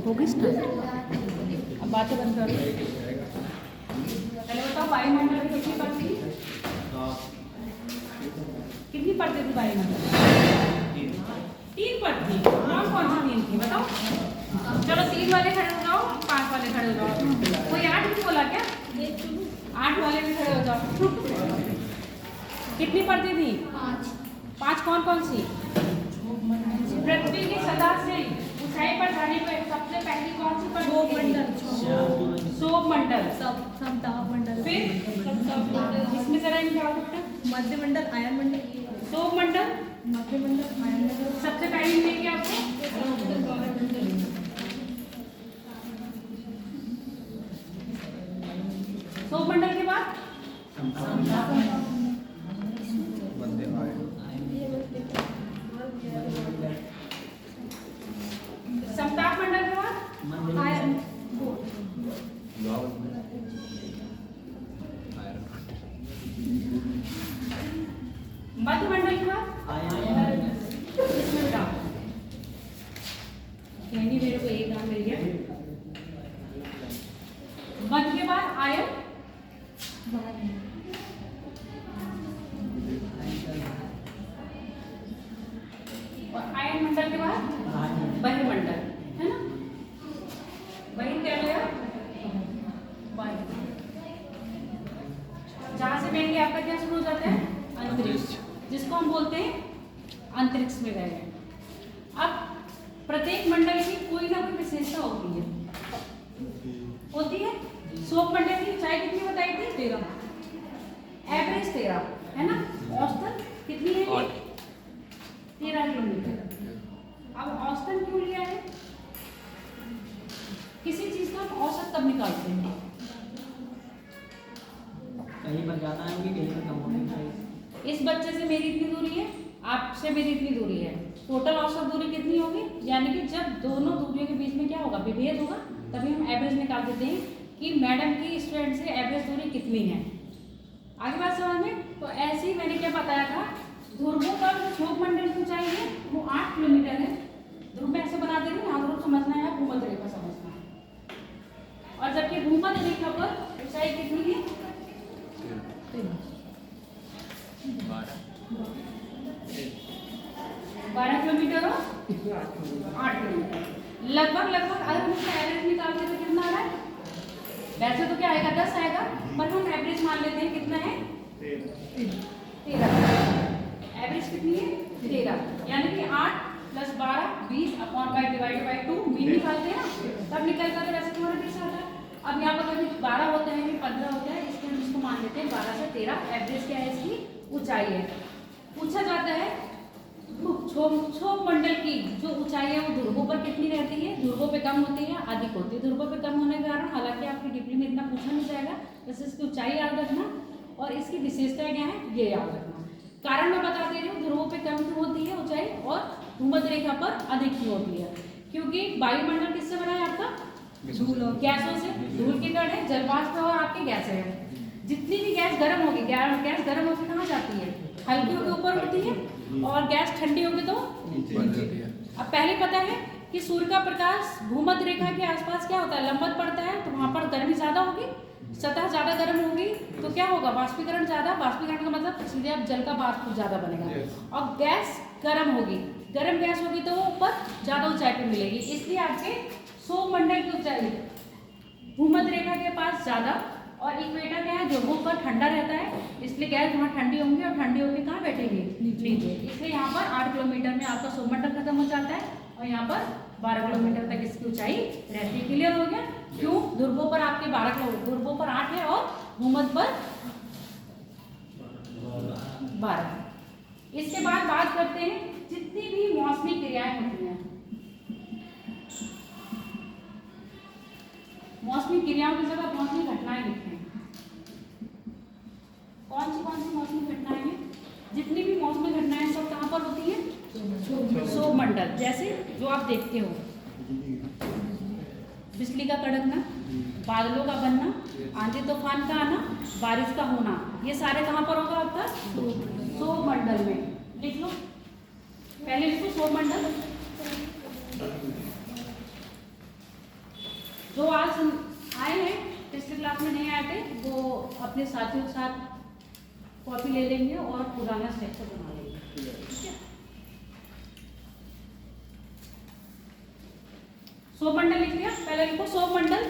होगी स्टार्ट। अब बातें बंद कर दो। पहले बताओ वायुमंडल में कितनी परतें थी? कितनी परतें थी वायुमंडल? 3 परतें। कौन कौन सी 3 थी बताओ? चलो 3 वाले खड़े हो जाओ, 5 वाले खड़े हो जाओ। कोई 8 भी बोला क्या? 8 वाले भी खड़े हो जाओ। कितनी परतें थी? 5 कौन कौन सी? पृथ्वी की सतह से ऊंचाई पर जाने पर सबसे पहली कौन सी परत? शोभ मंडल। समताप मंडल। फिर इसमें जरा क्या होता? मध्य मंडल, आयन मंडल। शोभ मंडल, मध्य मंडल, आयन मंडल। सबसे पहली मिलेगी आपको शोभ मंडल के बाद समताप मंडल के बाद आयन। मध्य मंडल के बाद इसमें बताओ। यानी मेरे को एक नाम मिल गया। मध्य के बाद आयन, और आयन मंडल के बाद वायुमंडल, है ना? वही क्या गया? वायु। जहां से मेनली आपका क्या शुरू हो जाता है? अंतरिक्ष, जिसको हम बोलते हैं अंतरिक्ष में गए। अब प्रत्येक मंडल की कोई ना कोई विशेषता होती है। शोभ मंडल की ऊंचाई कितनी बताई थी? 13। एवरेज 13 है ना? औसतन कितनी है? 13 किलोमीटर। अब औसतन क्यों लिया है? किसी चीज का हम औसत कब निकालते हैं? कहीं पर जाना है कि कहीं पर कम होनी चाहिए। इस बच्चे से मेरी इतनी दूरी है, आपसे मेरी इतनी दूरी है, टोटल औसत दूरी कितनी होगी? यानी कि जब दोनों दूरियों के बीच में क्या होगा? विभेद होगा, तभी हम एवरेज निकाल देते हैं कि मैडम की स्टूडेंट से एवरेज दूरी कितनी है। आगे बात समझ में? तो ऐसे ही मैंने क्या बताया था, ध्रुवों पर जो शोभ मंडल की ऊंचाई है वो 8 किलोमीटर है। ध्रुव में ऐसे बना दे रही हूँ, यहाँ ध्रुव समझना है, भूमध्य रेखा समझना है। और जबकि भूमध्य रेखा पर ऊंचाई कितनी है? 12 किलोमीटर और 8 किलोमीटर लगभग। अगर हम इसका एवरेज निकालते तो कितना आ रहा है? वैसे तो क्या आएगा? 10 आएगा, पर हम एवरेज मान लेते हैं। कितना है? 13। एवरेज कितनी है? 13। यानी कि 8 + 12 20 upon by divided by 2 mean निकालते हैं ना, तब निकलता है। वैसे तुम्हारा 20 आता है। अब यहाँ पर कभी 12 होते हैं, 15 होता है, इसको हम इसको मान लेते हैं 12 से 13। एवरेज क्या है? इसकी ऊंचाई है। पूछा जाता है शोभ मंडल की जो ऊंचाई है वो ध्रुवों पर कितनी रहती है? ध्रुवों पे कम होती है, अधिक होती है। ध्रुवों पे कम होने के कारण हालांकि आपकी डिग्री में इतना पूछा नहीं जाएगा, बस इसकी ऊंचाई याद रखना और इसकी विशेषताएं क्या है ये याद रखना। कारण मैं बता दे रही हूँ, ध्रुवों पे कम क्यों होती है ऊंचाई और भूमध्य रेखा पर अधिक क्यों होती है? क्योंकि वायुमंडल किससे बना है आपका? धूल और गैसों से। धूल के कण है, जलवाष्प और आपके गैस है। जितनी भी गैस गर्म होगी, गैस गर्म होकर कहाँ जाती है? हल्कियों के ऊपर होती है, और गैस ठंडी होगी तो अब पहले पता है कि सूर्य का प्रकाश भूमध्य रेखा के आसपास क्या होता है? लंबवत पड़ता है, तो वहां पर गर्मी ज्यादा होगी, सतह ज्यादा गर्म होगी, तो क्या होगा? वाष्पीकरण ज्यादा। वाष्पीकरण का मतलब सीधे अब जल का वाष्प ज्यादा बनेगा, और गैस गर्म होगी। गर्म गैस होगी तो वो ऊपर ज्यादा ऊंचाई पर मिलेगी। इसलिए आपके शोभ मंडल की ऊंचाई भूमध्य रेखा के पास ज्यादा, और इक्वेटर क्या है? ध्रुवों पर ठंडा रहता है, इसलिए गैस वहाँ ठंडी होंगी, और ठंडी होकर कहाँ बैठेंगे? नीचे। इसलिए यहाँ पर 8 किलोमीटर में आपका शोभ मंडल खत्म हो जाता है, और यहाँ पर 12 किलोमीटर तक इसकी ऊंचाई रहती है। क्लियर हो गया? क्यों? ध्रुवों पर आपके 12 किलोमीटर, ध्रुवों पर 8 है और भूमध्य पर 12। इसके बाद बात करते हैं जितनी भी मौसमी क्रियाएं होती हैं। मौसमी क्रियाओं की जगह मौसमी घटनाएं लिखते हैं। कौन सी मौसमी घटनाएं हैं? जितनी भी मौसमी घटनाएं सब कहाँ पर होती है? शोभ मंडल। जैसे जो आप देखते हो, बिजली का कड़कना, बादलों का बनना, आंधी तूफान का आना, बारिश का होना, ये सारे कहाँ पर होगा आपका? शोभ मंडल में। लिख लो, पहले लिखो शोभ मंडल। आए हैं, पिछले क्लास में नहीं आए थे, वो अपने साथियों के साथ कॉपी ले लेंगे और पुराना स्ट्रक्चर बना लेंगे। ठीक है, सौर मंडल लिख लिया। पहले लिखो सौर मंडल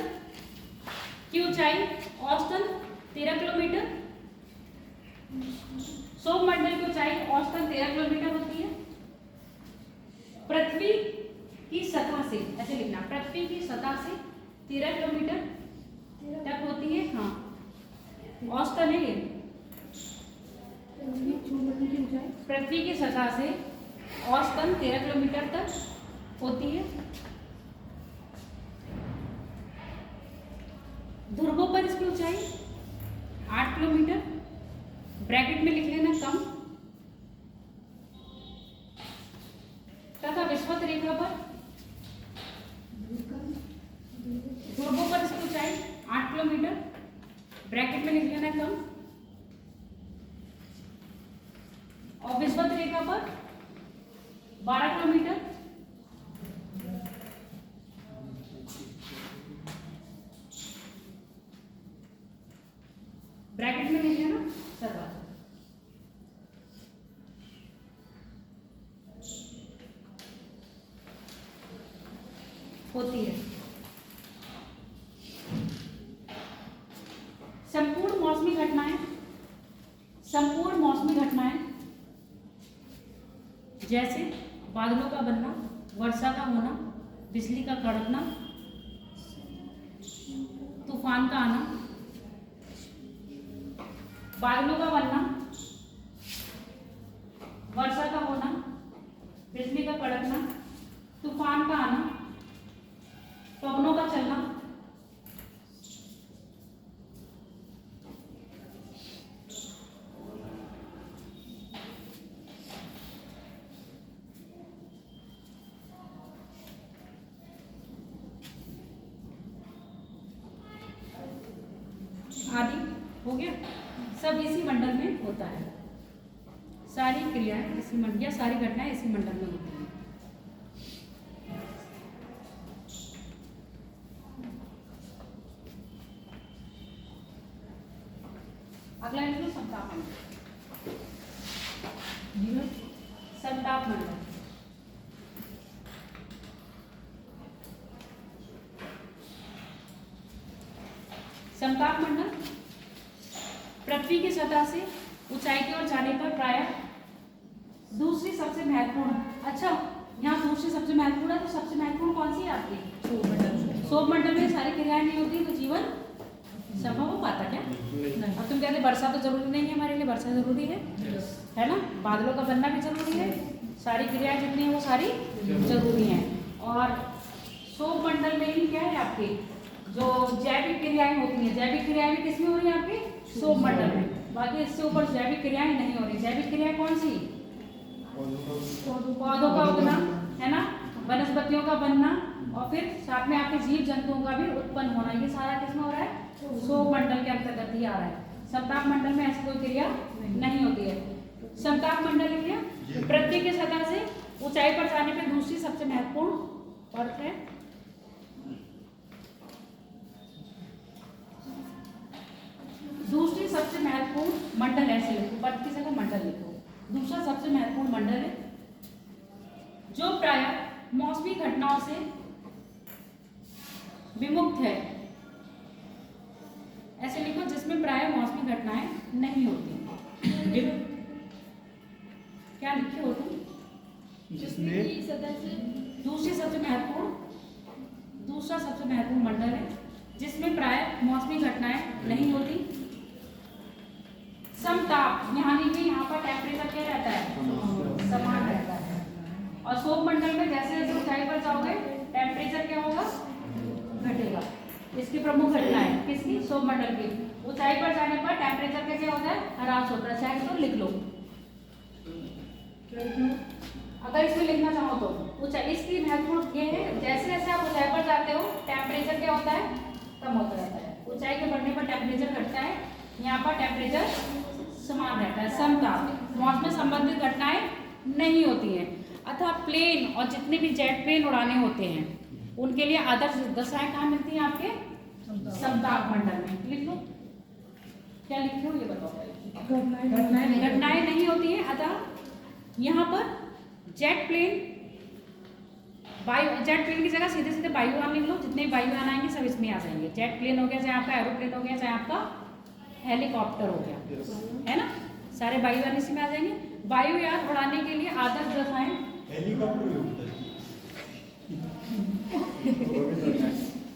की ऊंचाई औसतन 13 किलोमीटर। सौर मंडल की ऊंचाई औसतन 13 किलोमीटर होती है। पृथ्वी की सतह से, ऐसे लिखना, पृथ्वी की सतह से 13 किलोमीटर तक होती है। हाँ, औसतन है ये। पृथ्वी की सतह से औसतन 13 किलोमीटर तक होती है। ध्रुवों पर इसकी ऊंचाई 8 किलोमीटर, ब्रैकेट में लिख लेना कम, तथा विषुवत रेखा पर ध्रुवों पर इसकी ऊंचाई 8 किलोमीटर, ब्रैकेट में लिख लेना कम, और विषुवत रेखा पर 12 किलोमीटर, ब्रैकेट में लिख लेना सतह होती है। संपूर्ण मौसमी घटनाएं, संपूर्ण मौसमी घटनाएं जैसे बादलों का बनना, वर्षा का होना, बिजली का कड़कना, तूफान का आना, बादलों का बनना, वर्षा का होना, बिजली का कड़कना, तूफान का आना, पवनों का चलना, आदि हो गया, सब इसी मंडल में होता है। सारी क्रियाएं इसी मंडल या सारी घटनाएं इसी मंडल में होती हैं। अगला लिख लो समताप मंडल। समताप मंडल, समताप मंडल पृथ्वी की सतह से ऊंचाई की ओर जाने पर प्रायः दूसरी सबसे महत्वपूर्ण, अच्छा यहाँ दूसरी सबसे महत्वपूर्ण है, तो सबसे महत्वपूर्ण कौन सी है आपकी? सौर मंडल में सारी क्रियाएं नहीं होती तो जीवन संभव हो पाता क्या? अब तुम कहते वर्षा तो जरूरी नहीं है, हमारे लिए वर्षा जरूरी है ना, बादलों का बनना भी जरूरी है, सारी क्रियाएं जितनी है वो सारी जरूरी हैं। और सौर मंडल में ही क्या है आपके जो जैविक क्रियाएं होती हैं, जैविक क्रियाएं भी किसमें हो रही है आपके? सौर मंडल में। बाकी इससे ऊपर जैविक क्रियाएं नहीं हो रही। जैविक क्रियाएं कौन सी? पौधों का उगना है ना, वनस्पतियों का बनना, और फिर साथ में आपके जीव जंतुओं का भी उत्पन्न होना, ये सारा किसमें हो रहा है? सौर मंडल के अंतर्गत ही आ रहा है। समताप मंडल में ऐसी कोई क्रिया नहीं होती है। समताप मंडल क्रिया पृथ्वी की सतह से ऊंचाई पर जाने पर दूसरी सबसे महत्वपूर्ण परत है। दूसरी सबसे महत्वपूर्ण मंडल, ऐसे लिखो, पद की जगह मंडल लिखो। दूसरा सबसे महत्वपूर्ण मंडल है जो प्रायः मौसमी घटनाओं से विमुक्त है, ऐसे लिखो, जिसमें प्रायः मौसमी घटनाएं नहीं होती। क्या लिखे हो तुम? जिसमें दूसरी सबसे महत्वपूर्ण, दूसरा सबसे महत्वपूर्ण मंडल है जिसमें प्रायः मौसमी घटनाएं नहीं होती। समताप, यहाँ लिखिए, यहाँ पर टेम्परेचर क्या रहता है? समान रहता है। और सौर मंडल में जैसे जैसे ऊंचाई पर जाओगे टेम्परेचर क्या होगा? घटेगा। इसकी प्रमुख घटनाएं किसकी? सौर मंडल की। ऊंचाई पर जाने पर टेम्परेचर कैसे होता है? ह्रास होता है। चाहे तो लिख लो, अगर इसमें लिखना चाहो तो। ऊंचाई इसकी महत्वपूर्ण ये है, जैसे जैसे आप ऊंचाई पर जाते हो टेम्परेचर क्या होता है? कम होता रहता है। ऊंचाई के बढ़ने पर टेम्परेचर घटता है, यहाँ पर टेम्परेचर समान रहता है। समताप, मौसम से संबंधित घटनाएं नहीं होती हैं। अतः प्लेन और जितने भी जेट प्लेन उड़ाने होते हैं उनके लिए आदर्श दशाएं कहाँ मिलती हैं? आपके समताप मंडल में। लिख लो, क्या लिखे हो ये बताओ पहले। घटनाएं नहीं होती हैं, अतः यहाँ पर जेट प्लेन की जगह सीधे सीधे वायुयान लिख लो। जितने वायुयान आएंगे सब इसमें आ जाएंगे। जेट प्लेन हो गया, चाहे आपका एरोप्लेन हो गया, चाहे आपका हेलीकॉप्टर हो गया, है ना, सारे वायुयान इसी में आ जाएंगे। वायुयान उड़ाने के लिए आदर्श दशाएं।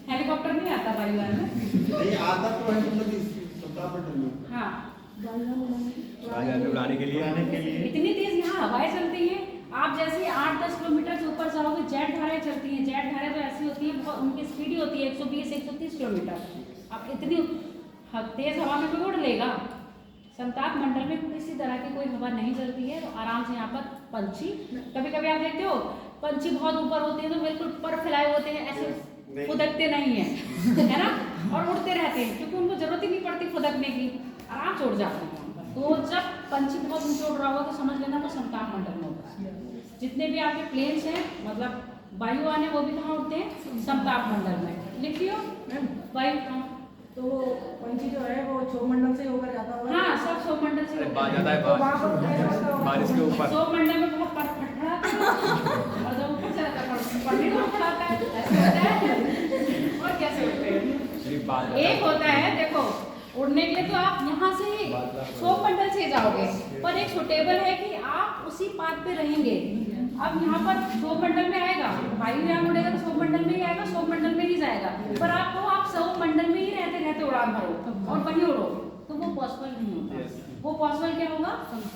हेलीकॉप्टर नहीं आता वायुयान में, नहीं आता तो है, मतलब इस समताप मंडल में। हाँ, उड़ाने के लिए इतनी तेज यहाँ हवाएं चलती हैं। आप जैसे 8-10 किलोमीटर से ऊपर जाओगे, जेट धाराएं चलती हैं। जेट धाराएं तो ऐसी होती है, बहुत उनकी स्पीड ही होती है 120-130 किलोमीटर। अब इतनी तेज हवा में कोई उड़ लेगा? समताप मंडल में किसी तरह की कोई हवा नहीं चलती है, तो आराम से यहाँ पर पंछी, कभी कभी आप देखते हो पंछी बहुत ऊपर होते हैं तो बिल्कुल पर फैलाए होते हैं, ऐसे फुदकते नहीं है, है ना, और उड़ते रहते हैं क्योंकि उनको जरूरत ही नहीं पड़ती फुदकने की, आराम से उड़ जाते हैं। तो जब पंछी बहुत ऊंचे उड़ रहा होगा तो समझ लेना वो समताप मंडल में होता है। जितने भी आपके प्लेन्स हैं, मतलब वायुयान है, वो भी कहाँ उड़ते हैं? समताप मंडल में। लिखियो वायु, तो पंछी जो है वो सौमंडल से होकर जाता होगा। हाँ, सब सौमंडल से जाता है तो वहाँ पर कैसा होता होगा? बारिश के ऊपर। सौमंडल में बहुत फटफटाता है और जब ऊपर चला जाता है पढ़ने को फटाता है, ऐसे होता है। और कैसे उड़ते हैं? एक होता है, देखो उड़ने के लिए तो आप यहाँ से सौमंडल से जाओगे, पर एक सुटेबल है कि आप उसी पाथ पे रहेंगे। अब यहाँ पर सौमंडल में आएगा, वायुयान उड़ेगा तो सौमंडल में ही आएगा, सौमंडल में ही जाएगा। पर आपको आप सौमंडल में ही रहते रहते उड़ान भरो और वहीं उड़ो, तो वो पॉसिबल नहीं होता। वो पॉसिबल क्या होगा?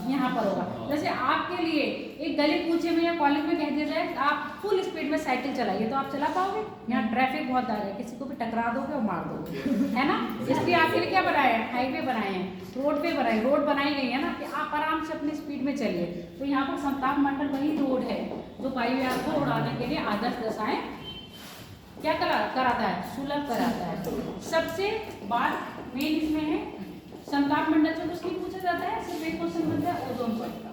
यहाँ पर होगा। जैसे आपके लिए एक गली कूचे में या कॉलेज में कह दिया जाए आप फुल स्पीड में साइकिल चलाइए, तो आप चला पाओगे? यहाँ ट्रैफिक बहुत ज़्यादा है, किसी को भी टकरा दोगे और मार दोगे, है ना। इसलिए आपके लिए क्या बनाए हैं? हाईवे बनाए हैं, रोड पे बनाए, रोड बनाई गई है ना कि आप आराम से अपनी स्पीड में चलिए। तो यहाँ पर समताप मंडल वही रोड है जो वायुयान को उड़ाने के लिए आदर्श दशाएं क्या कराता है? सुलभ कराता है। सबसे बात मेन इसमें है, समताप मंडल से कुछ नहीं पूछा जाता है, सिर्फ एक क्वेश्चन बनता है ओजोन परत का।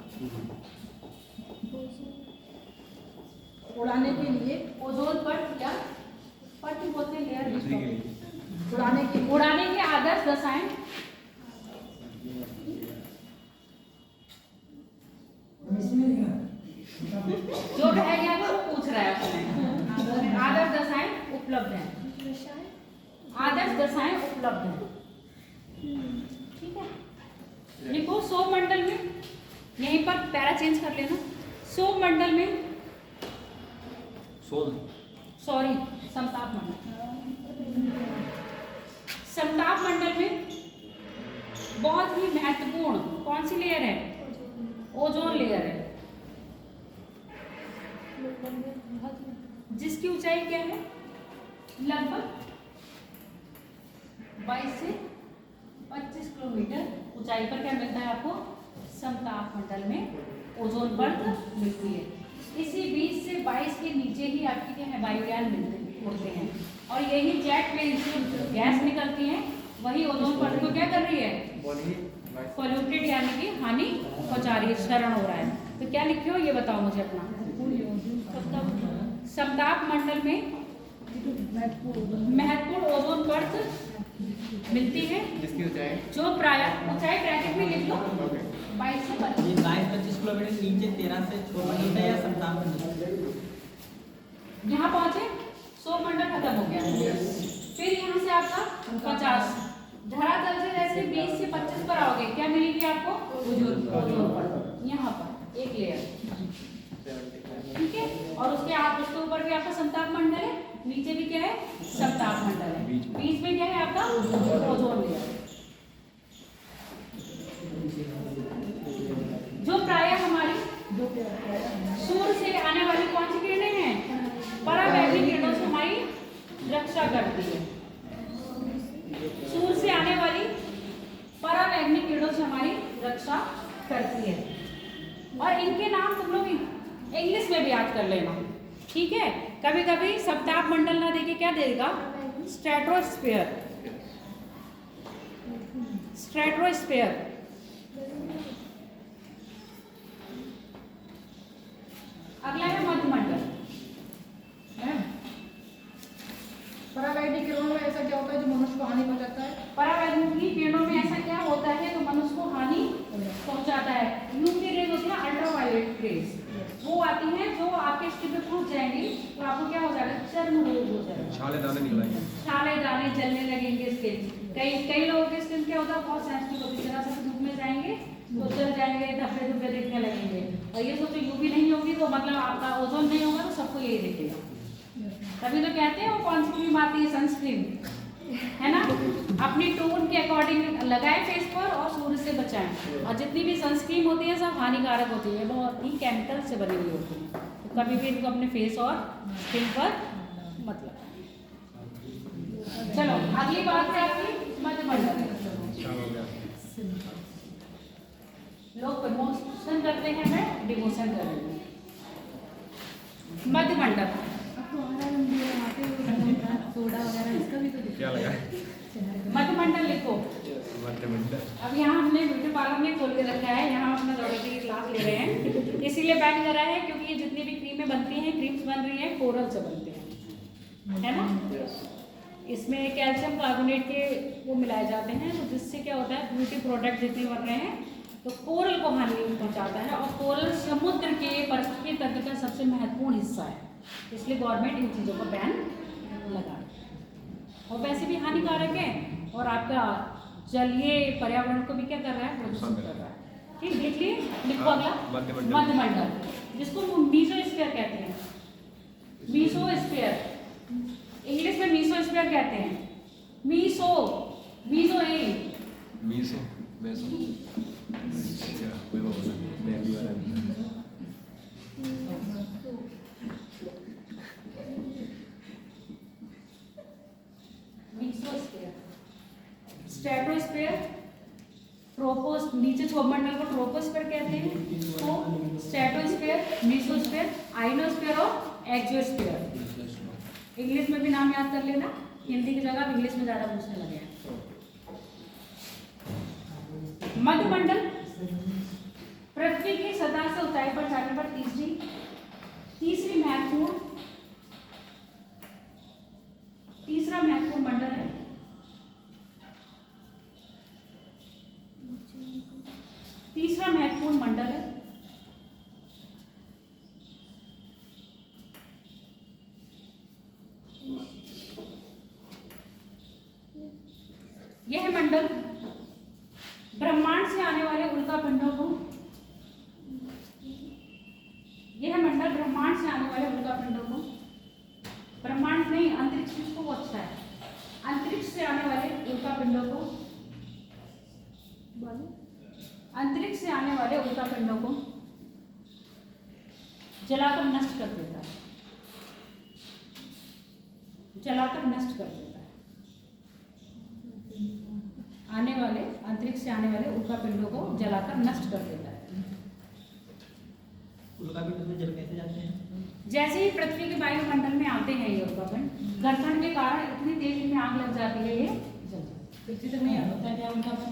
उड़ाने के लिए ओजोन परत क्या परत बोलते हैं, लेयर। उड़ाने के आदर्श दशाएं जो रह गया था वो पूछ रहा है उसमें। आदर्श दशाएं उपलब्ध हैं, आदर्श दशाएं उपलब्ध हैं, ठीक है। लिखो सौमंडल में, यहीं पर पैरा चेंज कर लेना। सौमंडल में, सॉरी समताप मंडल, समताप मंडल में बहुत ही महत्वपूर्ण कौन सी लेयर है? ओजोन लेयर है, जिसकी ऊंचाई क्या है? लगभग 22 से 25 किलोमीटर ऊंचाई पर क्या मिलता है आपको? समताप मंडल में ओजोन परत मिलती है। इसी 20 से 22 के नीचे ही आपकी क्या है? वायुयान उड़ते हैं, और यही जेट प्लेन से गैस निकलती है, वही ओजोन परत को क्या कर रही है? पॉल्यूटेड यानी कि हानि पहुंचा रही है, क्षरण हो रहा है। तो क्या लिखे हो ये बताओ मुझे अपना। समताप मंडल में महत्वपूर्ण ओजोन परत मिलती है, जिसकी ऊंचाई जो प्राय ऊंचाई ब्रैकेट में लिख लो 22 से 25। ये 22-25 किलोमीटर नीचे 13 से सौमंडल है या समताप मंडल? यहाँ पहुंचे, सौमंडल खत्म हो गया, फिर यहाँ से आपका 50 धरातल से जैसे 20 से 25 पर आओगे, क्या मिलेगी आपको? ओजोन परत, यहाँ पर एक लेयर, ठीक है। और उसके उसके ऊपर भी आपका समताप मंडल है, नीचे भी क्या है? समताप मंडल है, बीच में क्या है आपका? ओजोन लेयर, जो प्राय हमारी सूर्य से आने वाली कौन सी किरणें हैं? परावैक्निक किरणों से हमारी रक्षा करती है। सूर्य से आने वाली परावैक्निक किरणों से हमारी रक्षा करती है। और इनके नाम तुम लोग इंग्लिश में भी याद कर लेना, ठीक है। कभी कभी समताप मंडल ना देके क्या देगा? Stratosphere, stratosphere. अगला है मध्यमंडल। परावैक्निक किरणों में ऐसा क्या होता है जो मनुष्य को हानि पहुंचाता है? पराबैंगनी किरणों में ऐसा क्या होता है तो मनुष्य को हानि पहुंचाता है? यूवी रेज होती है अल्ट्रावायलेट रेज, वो आती है जो आपके स्किन पे पहुंच जाएंगी तो आपको क्या हो जाएगा? चर्म रोग हो जाएगा, छाले दाने निकलाएंगे, छाले दाने जलने लगेंगे स्किन। कई लोगों की स्किन क्या होता है? बहुत सेंसिटिव होती है, जरा सा धूप में जाएंगे तो जल जाएंगे, धब्बे धब्बे दिखने लगेंगे। और ये सोचो यूवी नहीं होगी तो मतलब आपका ओजोन नहीं होगा तो सबको यही दिखेगा। तभी तो कहते हैं वो कौन सी क्रीम आती है? सनस्क्रीन, है ना? अपनी टोन के अकॉर्डिंग लगाएं फेस पर और सूर्य से बचाएं। और जितनी भी सनस्क्रीन होती है सब हानिकारक होती है, बहुत ही केमिकल से बनी हुई होती है, तो कभी भी इनको अपने फेस और स्किन पर मतलब। चलो अगली बात है आपकी मध्यमंडल। लोग प्रमोशन करते हैं, मैं डिमोशन कर रही हूँ। मध्यमंडल सोडा वगैरह इसका भी तो क्या लगा? मध्यमंडल लिखो। मध्यमंडल। अब यहाँ हमने ब्यूटी पार्लर में खोल के रखा है, यहाँ अपना जोमेट्री की क्लास ले रहे हैं, इसीलिए बैन करा है क्योंकि ये जितनी भी क्रीमें बनती हैं, क्रीम्स बन रही हैं कोरल से बनते हैं, है ना? इसमें कैल्शियम कार्बोनेट के वो मिलाए जाते हैं, तो जिससे क्या होता है ब्यूटी प्रोडक्ट जितने बन रहे हैं तो कोरल को हानि पहुँचाता है। और कोरल समुद्र के पारिस्थितिकी तंत्र का सबसे महत्वपूर्ण हिस्सा है, इसलिए गवर्नमेंट इन चीज़ों को बैन लगा। और वैसे भी हानिकारक है और आपका जलीय पर्यावरण को भी क्या कर रहा है? प्रदूषित कर रहा है। ठीक, लिख लिए, लिखो अगला। मध्यमंडल, जिसको मीसोस्फीयर कहते हैं। मीसोस्फीयर इंग्लिश में मीसोस्फीयर कहते हैं। मीसो ए मीसो मैसो क्या कोई वो मैं भी वाला मीसोस्फीयर, स्ट्रेटोस्फीयर, ट्रोपोस, नीचे सौरमंडल को ट्रोपोस्फीयर कहते हैं, तो स्ट्रेटोस्फीयर, मीसोस्फीयर, आइनोस्फीयर और एक्सोस्फीयर। इंग्लिश में भी नाम याद कर लेना, हिंदी की जगह आप इंग्लिश में ज़्यादा पूछने लगे हैं। मध्यमंडल पृथ्वी की सतह से ऊंचाई पर जाने पर तीसरा महत्वपूर्ण मंडल है। तीसरा महत्वपूर्ण मंडल है यह मंडल ब्रह्मांड से आने वाले उल्कापिंडों को ब्रह्मांड नहीं, अंतरिक्ष को वो अच्छा है, अंतरिक्ष से आने वाले उल्कापिंडों को जलाकर नष्ट कर देता है, अंतरिक्ष से आने वाले उल्कापिंडों को जलाकर नष्ट कर देता है। उल्कापिंड में जल कैसे जाते हैं? जैसे ही पृथ्वी के वायुमंडल में आते हैं ये उल्कापिंड, घर्षण के कारण इतनी तेज इनमें आग लग जाती है, ये पृथ्वी तक नहीं आता है।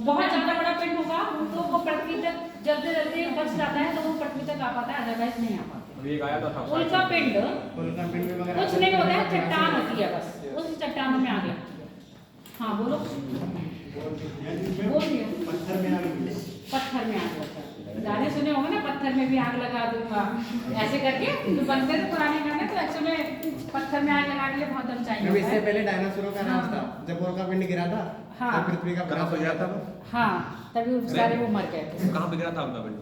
बहुत ज्यादा बड़ा पिंड होगा तो वो पृथ्वी तक जलते बच जाता है, तो वो पृथ्वी तक आ पाता है, अदरवाइज नहीं आ पाता। अभी एक आया था उल्कापिंड में वगैरह कुछ नहीं होता है, चट्टान होती है, बस उस चट्टानों में आग लगती है। हाँ बोलो, बोलिए। पत्थर में आग लगता है, गाने सुने होंगे ना, पत्थर में भी आग लगा दूंगा, ऐसे करके जो बनते थे पुराने गाने, तो एक्चुअली पत्थर में आग लगाने के लिए बहुत दम चाहिए। इससे पहले डायनासोरों का नाश था, जब उल्कापिंड गिरा था हाँ। तब पृथ्वी का कहाँ पे गिरा था? हाँ, तभी सारे वो मर गए थे। कहाँ पे गिरा था उल्कापिंड?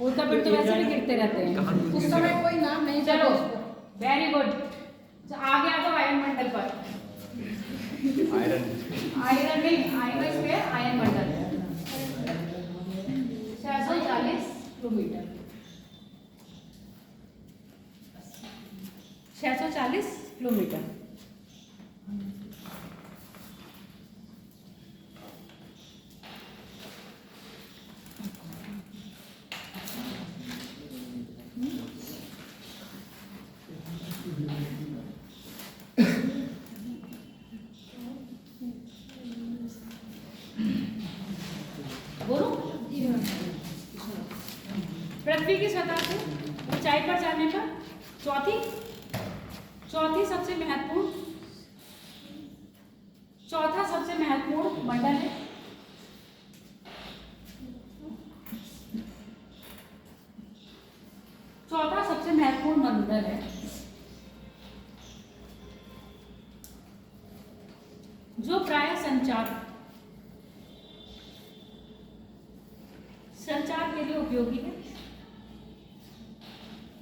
उल्कापिंड तो वैसे भी गिरते रहते हैं, उस समय कोई नाम नहीं। चलो वेरी गुड, आ गया तो आयन मंडल पर। आयरन नहीं, आयनोस्फीयर, आयन मंडल 640 किलोमीटर, 640 किलोमीटर। बोलो, पृथ्वी की सतह से ऊंचाई पर जाने पर चौथा मंडल है जो प्राय संचार के लिए उपयोगी है,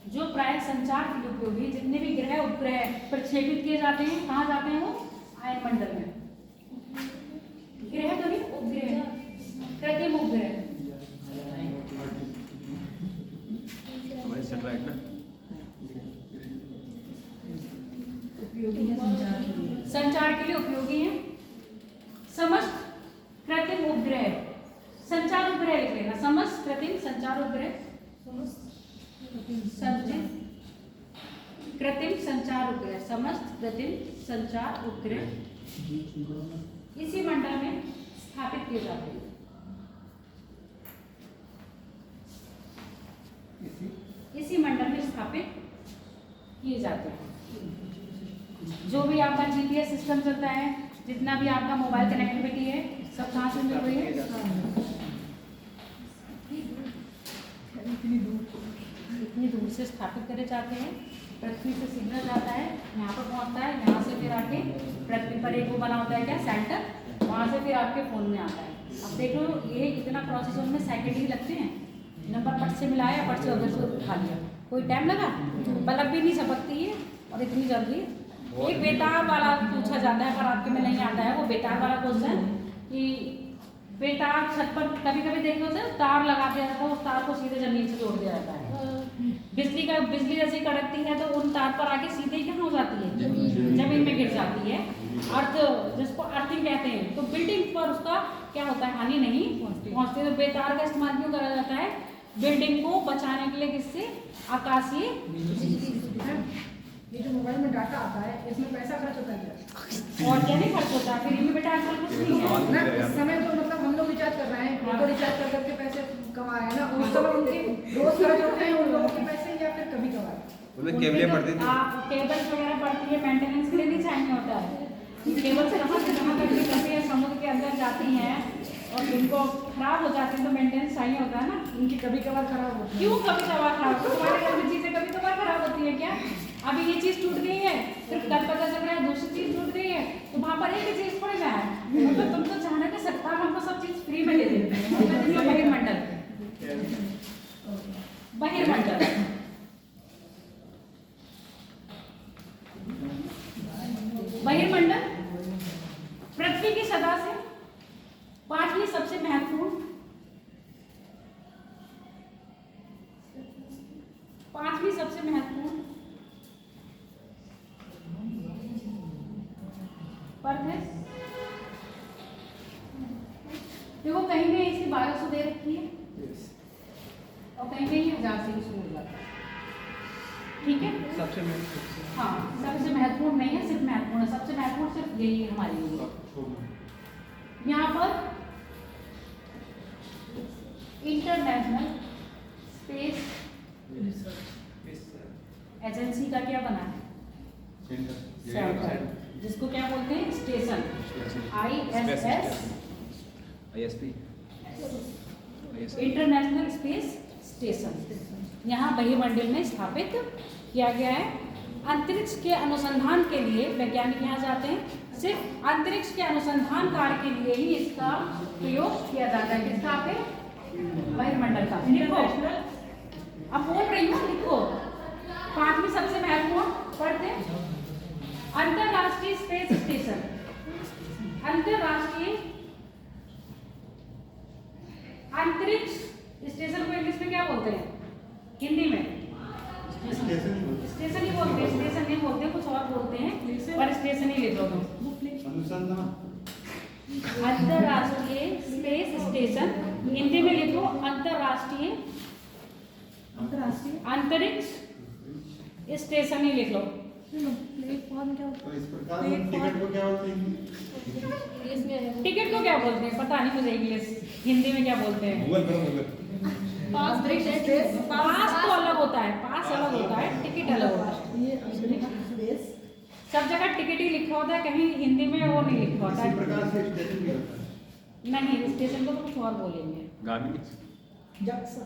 जो प्राय संचार के लिए उपयोगी है। जितने भी ग्रह उपग्रह प्रक्षेपित किए जाते हैं कहाँ जाते हैं वो आयन मंडल में। ग्रह तो नहीं, उपग्रह, कृत्रिम उपग्रह। हमारे सैटेलाइट ना उपयोगी है संचार के लिए। संचार के लिए उपयोगी है। समस्त कृत्रिम उपग्रह, संचार उपग्रह लिख लेना, समस्त कृत्रिम संचार उपग्रह, कृत्रिम संचार उपग्रह, समस्त कृत्रिम संचार उपग्रह इसी मंडल में स्थापित किए जाते हैं। इसी मंडल में स्थापित किए जाते हैं। जो भी आपका जीपीएस सिस्टम चलता है, जितना भी आपका मोबाइल कनेक्टिविटी है, सब कहाँ से मिल रही है? इतनी दूर से स्थापित करे जाते हैं। पृथ्वी से सिग्नल जाता है, यहाँ पर पहुँचता है, यहाँ से फिर आके पृथ्वी पर एक वो बना होता है क्या सेंटर, वहाँ से फिर आपके फ़ोन में आता है। अब देख लो ये इतना प्रोसेस उनमें सेकंड ही लगते हैं। नंबर पट से मिलाया, पट से उधर से उठा लिया, कोई टाइम लगा, बल्ब भी नहीं झपकती है और इतनी जल्दी। एक बेतार वाला पूछा जाता है पर आपके में नहीं आता है वो बेतार वाला क्वेश्चन कि बेतार छत पर कभी कभी देखते होते हैं तार लगा दिया जाता है, उस तार को सीधे जमीन से जोड़ दिया जाता है। बिजली जैसी कड़कती है तो उन तार पर आके सीधे ही कहाँ हो जाती है, जमीन में गिर जाती है। अर्थ, जिसको अर्थिंग कहते हैं, तो बिल्डिंग पर उसका क्या होता है, हानि नहीं पहुँचती। तो बेतार का इस्तेमाल क्यों करा जाता है? बिल्डिंग को बचाने के लिए। किससे? आकाशीय। ये जो मोबाइल में डाटा आता है इसमें पैसा खर्च होता है और क्या नहीं खर्च होता, फिर भी बेटा आजकल कुछ नहीं है ना। इस समय तो मतलब हम लोग रिचार्ज कर रहे हैं, वो तो रिचार्ज कर करके पैसे कमा रहे हैं ना। उस समय उनके रोज खर्च होते हैं उन लोगों के पैसे, या फिर कभी कभार उनमें केबलें पड़ती थी। आप केबल्स वगैरह पड़ती है, मेंटेनेंस के लिए नहीं चाहिए होता है। केबल्स कहाँ से कहाँ तक भी करती है, समुद्र के अंदर जाती हैं और इनको खराब हो जाती है तो मेंटेनेंस चाहिए होता है ना। इनकी कभी कभार खराब होती है। क्यों कभी कभार खराब होती है? तुम्हारे घर में चीजें कभी कभार खराब होती है क्या? अभी ये चीज टूट गई है, फिर कल पता चल रहा है दूसरी चीज टूट गई है, तो वहां पर एक चीज पड़ जाए। मतलब तुम तो चाहना कि सरकार हमको सब चीज फ्री में दे देती है। मतलब बहिर्मंडल, बहिर्मंडल बहिर्मंडल पृथ्वी की सतह से पांचवी सबसे महत्वपूर्ण, पांचवी सबसे महत्वपूर्ण परत है। देखो कहीं में इसकी 1200 दे रखी है और कहीं में ये 1000 से शुरू हो जाता है। ठीक है, सबसे महत्वपूर्ण, हाँ सबसे महत्वपूर्ण नहीं है, सिर्फ महत्वपूर्ण है। सबसे महत्वपूर्ण सिर्फ यही है हमारे लिए। यहाँ पर इंटरनेशनल स्पेस एजेंसी का क्या बना है? सेंटर, जिसको क्या बोलते हैं? Station. ISP international space station यहाँ बहिर्मंडल में स्थापित किया गया है। अंतरिक्ष के अनुसंधान के लिए वैज्ञानिक यहाँ जाते हैं। सिर्फ अंतरिक्ष के अनुसंधान कार्य के लिए ही इसका प्रयोग किया जाता है। किसका? पे बहिर्मंडल का। लिखो, अब बोल रही हूँ, लिखो। पांचवी सबसे महत्वपूर्ण पढ़ते, अंतरराष्ट्रीय स्पेस स्टेशन। अंतरराष्ट्रीय अंतरिक्ष स्टेशन को इंग्लिश में क्या बोलते हैं? हिंदी में स्टेशन ही बोलते हैं। स्टेशन नहीं बोलते, कुछ और बोलते हैं, पर स्टेशन ही लिख लो तुम। अंतरराष्ट्रीय स्पेस स्टेशन, हिंदी में लिखो अंतरराष्ट्रीय अंतरिक्ष स्टेशन ही लिख लो। प्लेटफॉर्म क्या होता है? इस प्रकार टिकट को क्या बोलते हैं? टिकट को क्या बोलते हैं? पता नहीं मुझे इंग्लिश, हिंदी में क्या बोलते हैं? गूगल करो, गूगल। पास तो अलग होता है, पास अलग होता है, टिकट अलग होता है। ये अंतरिक्ष स्पेस सब जगह टिकट ही लिखा होता है, कहीं हिंदी में वो नहीं लिखा होता इसी है। प्रकार से स्टेशन भी होता है। नहीं, स्टेशन को तो कुछ और बोलेंगे। गाड़ी जंक्शन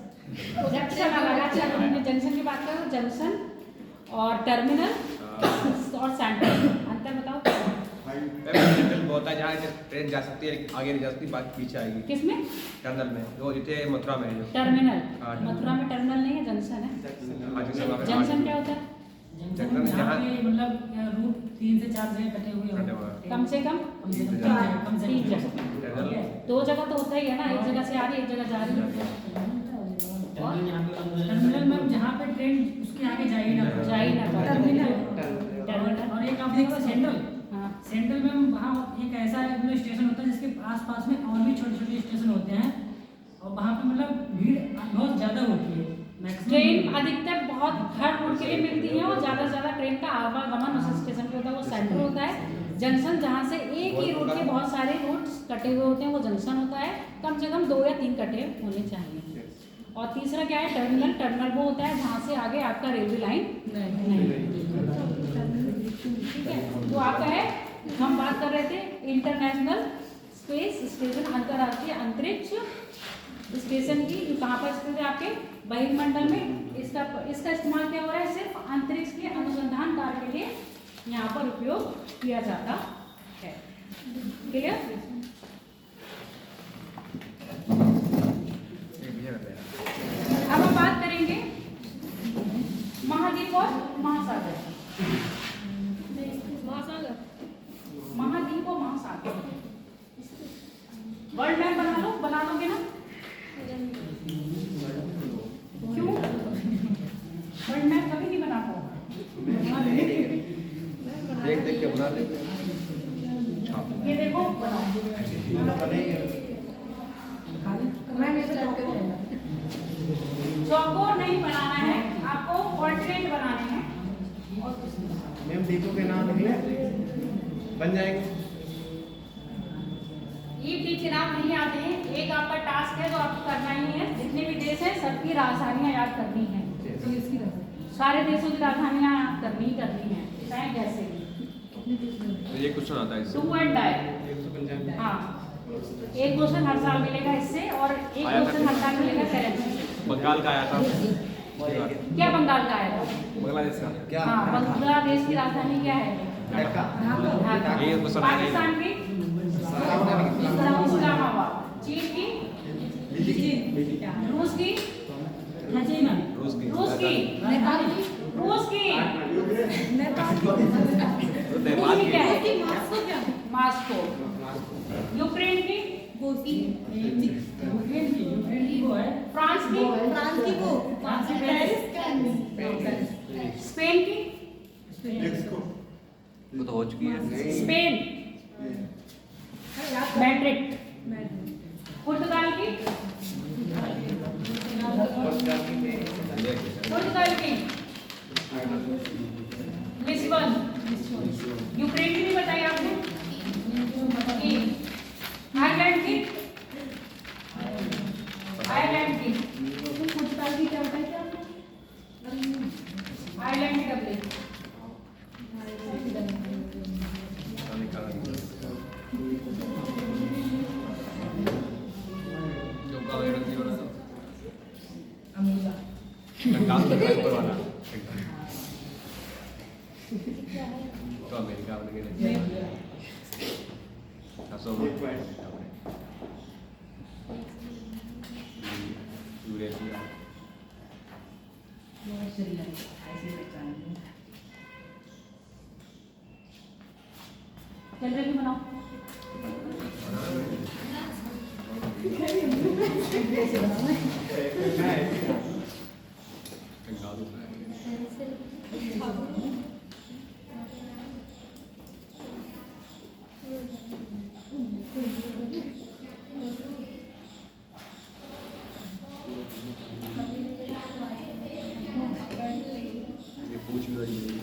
जंक्शन अलग है। अच्छा, तुमने जंक्शन की बात करो, जंक्शन और टर्मिनल और सेंट्रल, अंतर बताओ सेंट्रल होता है जहाँ ट्रेन जा सकती है लेकिन आगे नहीं जा सकती, बाकी पीछे आएगी। किसमें? टनल में, वो जितने मथुरा में है जो। टर्मिनल। हाँ। मथुरा में टर्मिनल नहीं है, जंक्शन है। जंक्शन क्या होता है? जंक्शन जहाँ पे मतलब रूट 3 से 4 जगह कटे हुए कटे हो, हुए हैं। कम से कम कम से कम तीन 3 जगह। जगह। 2 जगह तो होता ही है ना, एक जगह से आ रही है, एक जगह जा रही है। टर्मिनल में जहाँ पे ट्रेन उसके आगे जा ही ना पाए। जा ही ना पाए। टर्मिनल। और एक आप देखो सेंट्रल, हाँ। सेंट्रल में वहाँ एक ऐसा मतलब स्टेशन होता है जिसके आसपास में और भी छोटे छोटे स्टेशन होते हैं और वहाँ पे मतलब भीड़ बहुत ज़्यादा होती है। ट्रेन अधिकतर बहुत हर रूट के लिए मिलती है और ज़्यादा से ज़्यादा ट्रेन का आवागमन उस स्टेशन पे होता है, वो सेंटर होता है। जंक्शन जहाँ से एक ही रूट के बहुत सारे रूट्स कटे हुए होते हैं वो जंक्शन होता है। कम से कम 2 या 3 कटे होने चाहिए। और तीसरा क्या है? टर्मिनल। टर्मिनल वो होता है जहाँ से आगे आपका रेलवे लाइन नहीं। ठीक है, वो आपका है। हम बात कर रहे थे इंटरनेशनल स्पेस स्टेशन, अंतर्राष्ट्रीय अंतरिक्ष स्टेशन की, जो कहाँ पर स्थित है? आपके बहिर्मंडल में। इसका इस्तेमाल क्या हो रहा है? सिर्फ अंतरिक्ष के अनुसंधान कार्य के लिए यहाँ पर उपयोग किया जाता है। क्लियर? अब हम बात करेंगे महाद्वीप और महासागर। महाद्वीप और महासागर। वर्ल्ड मैप बना लोगे ना? क्यों? वर्ल्ड मैप कभी नहीं बना पाओगे। देख के बना ले। ये देखो बनाओ। चौकोर नहीं बनाना है आपको, कॉन्टिनेंट बनाने हैं। मैम देखो के नाम निकले बन जाएंगे। ईद चुनाव नहीं आते हैं, एक आपका टास्क है जो आपको करना ही है। जितने भी देश हैं सबकी राजधानियां याद करनी है। सारे देशों की राजधानियां याद करनी ही करनी है, चाहे कैसे भी। तो ये क्वेश्चन आता है इससे। Do and die. हाँ, एक क्वेश्चन हर साल मिलेगा इससे और एक आया था क्वेश्चन हर साल मिलेगा करेंसी से। बंगाल का आया था। क्या बंगाल का आया था? बांग्लादेश का। हाँ, बांग्लादेश की राजधानी क्या है? ढाका। ये क्वेश्चन आया ही पाकिस्तान की इस्लामाबाद। चीन की? रूस की? रूस की। रूस की? रूस की? तो नेपाल रूस की क्या की। है? मास्को। यूक्रेन की? यूक्रेन की वो है। फ्रांस की? फ्रांस की पेरिस। स्पेन की? मेक्सिको। वो तो हो चुकी है। स्पेन। मैड्रिड। पुर्तगाल की? पुर्तगाल की? लिस्बन। यूक्रेन की नहीं बताई आपने? आयरलैंड की? आयरलैंड की? पुर्तगाल की क्या बताई थी आपने? आयरलैंड की डबली। जो का वेट होती है ना, अमेरिका। बंगाल का ऊपर वाला। तो अमेरिका वाले के लिए। असो यूरेशिया। चल रही बनाओ। बंगाल का है। ये पूछ भी रही है।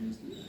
कंटिन्यूसली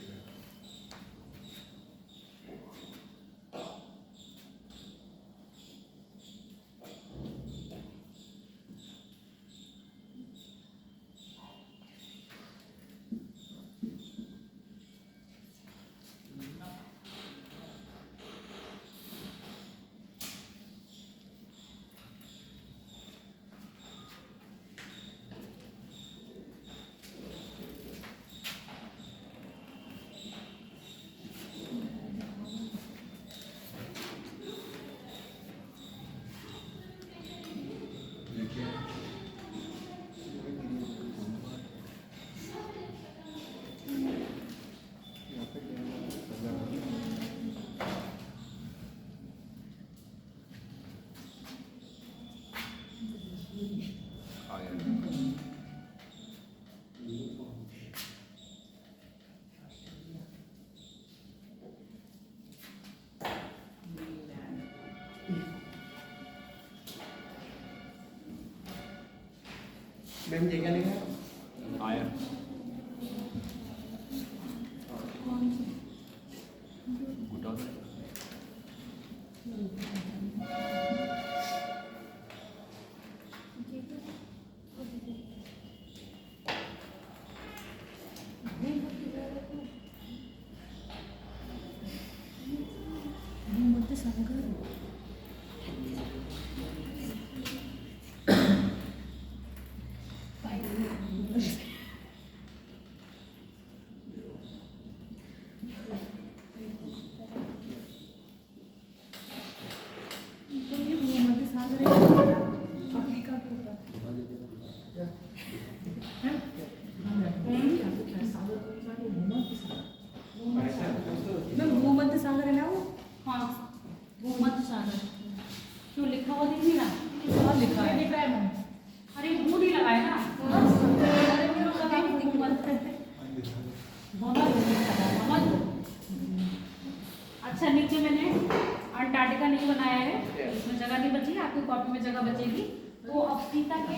मैम ये क्या लिखा है? आया गुटा भूमध्य सागर है ना वो। हाँ भूमध्य सागर क्यों लिखा हुआ दिख नहीं रहा? और लिखा है मैम। अरे वो नहीं लगाया ना अच्छा नीचे मैंने अंटार्कटिका नहीं बनाया है, इसमें जगह नहीं बची, आपकी कॉपी में जगह बचेगी तो अफ्रीका के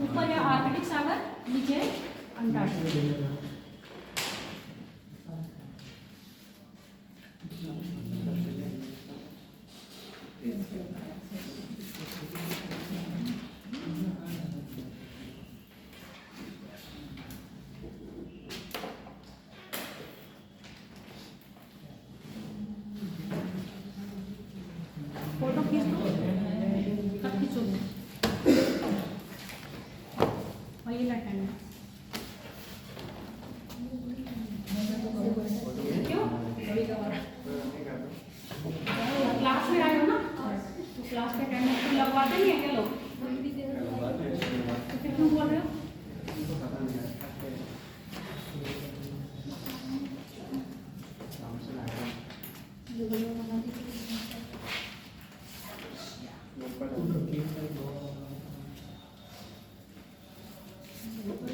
ऊपर है आर्कटिक सागर, नीचे अंटार्कटिका। फोटो खींच दो, कब खींचोगे? और ये लटकना क्यों? क्लास में आए हो ना, तो क्लास के अटेंडेंस तो लगवाते नहीं है क्या लोग? तो फिर क्यों बोल रहे हो?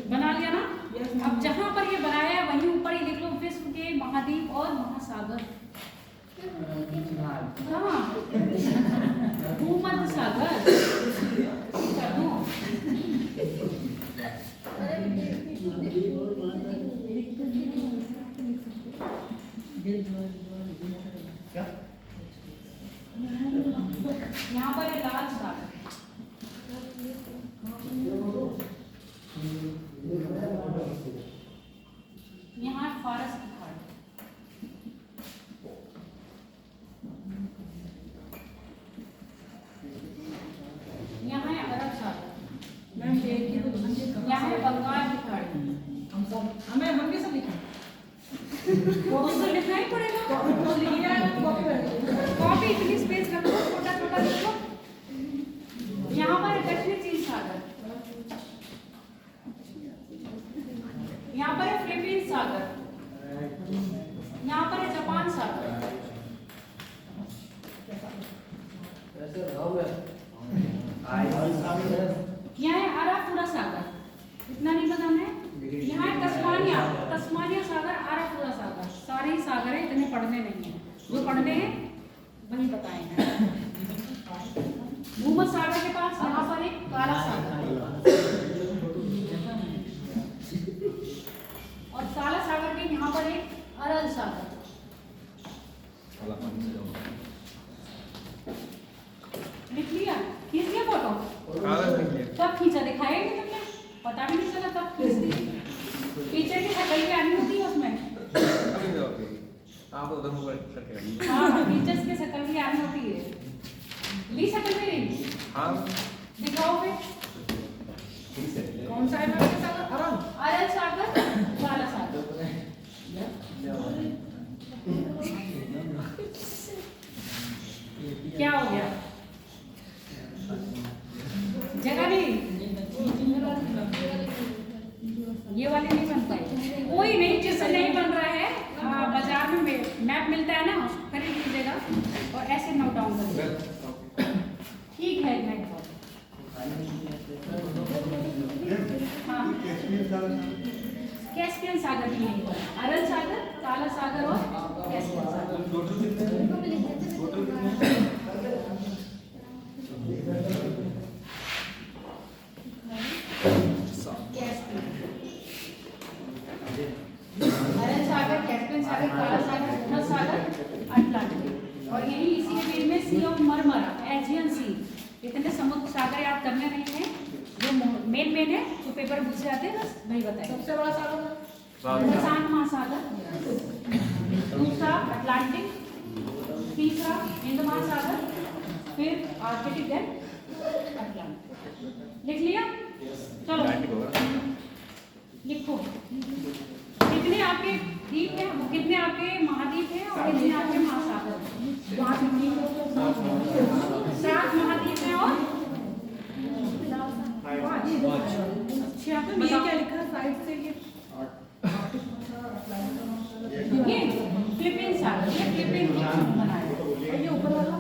बना लिया ना? अब जहाँ पर ये बनाया है वहीं ऊपर ही लिख लो विश्व के महाद्वीप और महासागर। हाँ भूमध्य सागर कर दो। क्या? यहाँ पर है लाल सागर, यहाँ है फारस की खाड़ी, यहाँ है अरब सागर, मैम देखिए तो यहाँ है बंगाल की खाड़ी। हम सब हम भी सब लिखा वो तो लिखना ही पड़ेगा। कॉपी इतनी स्पेस रखो, छोटा छोटा लिखो। यहाँ पर है दक्षिणी चीन सागर, यहाँ पर है फिलीपींस सागर, यहाँ पर है जापान सागर, यहाँ है अराफुरा सागर, इतना नहीं बताना है। यहाँ है तस्मानिया सागर है, इतने पढ़ने नहीं है, जो पढ़ने हैं वही बताएंगे। भूमध्य सागर के पास यहाँ पर एक काला सागर और काला सागर के यहाँ पर एक अरल सागर। काला पानी से जाओ। लिख लिया, खींच लिया फोटो? कब खींचा दिखाया ही नहीं तुमने, पता भी नहीं चला कब खींच दी। पीछे की शक्ल भी आनी होती है उसमें। अभी जाओ फिर। आप उधर होकर करके आइए। हाँ, टीचर्स की शक्ल भी आनी होती है। ली शक्ल मेरी? हाँ। दिखाओ फिर। कौन सा है मैम ये सागर? अरल? अरल सागर, काला सागर। क्या हो गया? जगह नहीं, ये वाले नहीं बन पाए। कोई नहीं, जिससे नहीं बन रहा है बाजार में मैप मिलता है ना, खरीद लीजिएगा और ऐसे नोट डाउन कर लीजिएगा। ठीक है, मैं हाँ, कैस्पियन सागर भी नहीं हुआ, अरल सागर, काला सागर और कैस्पियन सागर। अरल सागर, कैस्पियन सागर, काला सागर, भूमध्य सागर, अटलांटिक। और यही इसी के बीच में सी ऑफ मरमरा, एजियन सी। इतने समुद्र सागर याद करने नहीं है, जो मेन है जो पेपर में पूछे जाते हैं बस वही बताएं। सबसे बड़ा सागर? प्रशांत महासागर, दूसरा अटलांटिक, तीसरा हिंद महासागर, फिर आर्कटिक, देन अटलांटिक। लिख लिया? चलो लिखो, कितने आपके द्वीप हैं, कितने आपके महाद्वीप हैं और कितने आपके महासागर? 7 महाद्वीप हैं और 5। अच्छा, तो ये क्या लिखा है साइड से? ये फिलीपींस सागर, ये फिलीपींस बनाया। और ये ऊपर वाला?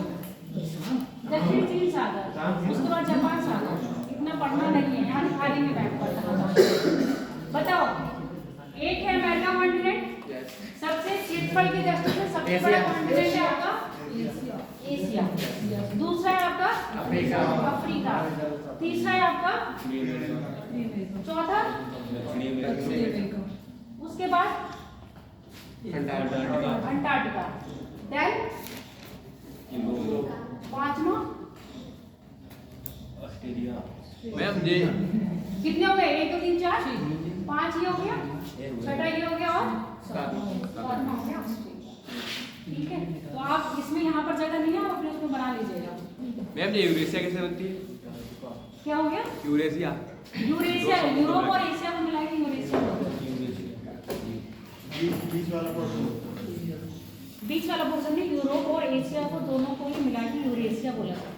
दक्षिण चीन सागर, उसके बाद जापान सागर। इतना पढ़ना नहीं है, यहाँ खाली में बैठ पढ़ना। बताओ, एक है अमेरिका कॉन्टिनेंट, सबसे क्षेत्रफल की दृष्टि से सबसे बड़ा कॉन्टिनेंट है आपका एशिया। दूसरा है आपका अफ्रीका। तीसरा है आपका, चौथा उसके बाद अंटार्कटिका, देन 5वां मैम ये कितने हो गए? 1 2 3 4 5 ये हो गया, छठा ये हो गया और 7वां हो गया। ठीक है, तो आप इसमें यहाँ पर जगह नहीं है, आप अपने उसमें बना लीजिएगा। मैम ये यूरेशिया कैसे बनती है? क्या हो गया? यूरेशिया। यूरेशिया, यूरोप और एशिया को मिला के यूरेशिया। बीच वाला पोर्शन नहीं, यूरोप और एशिया को दोनों को ही मिला के यूरेशिया बोला जाता है।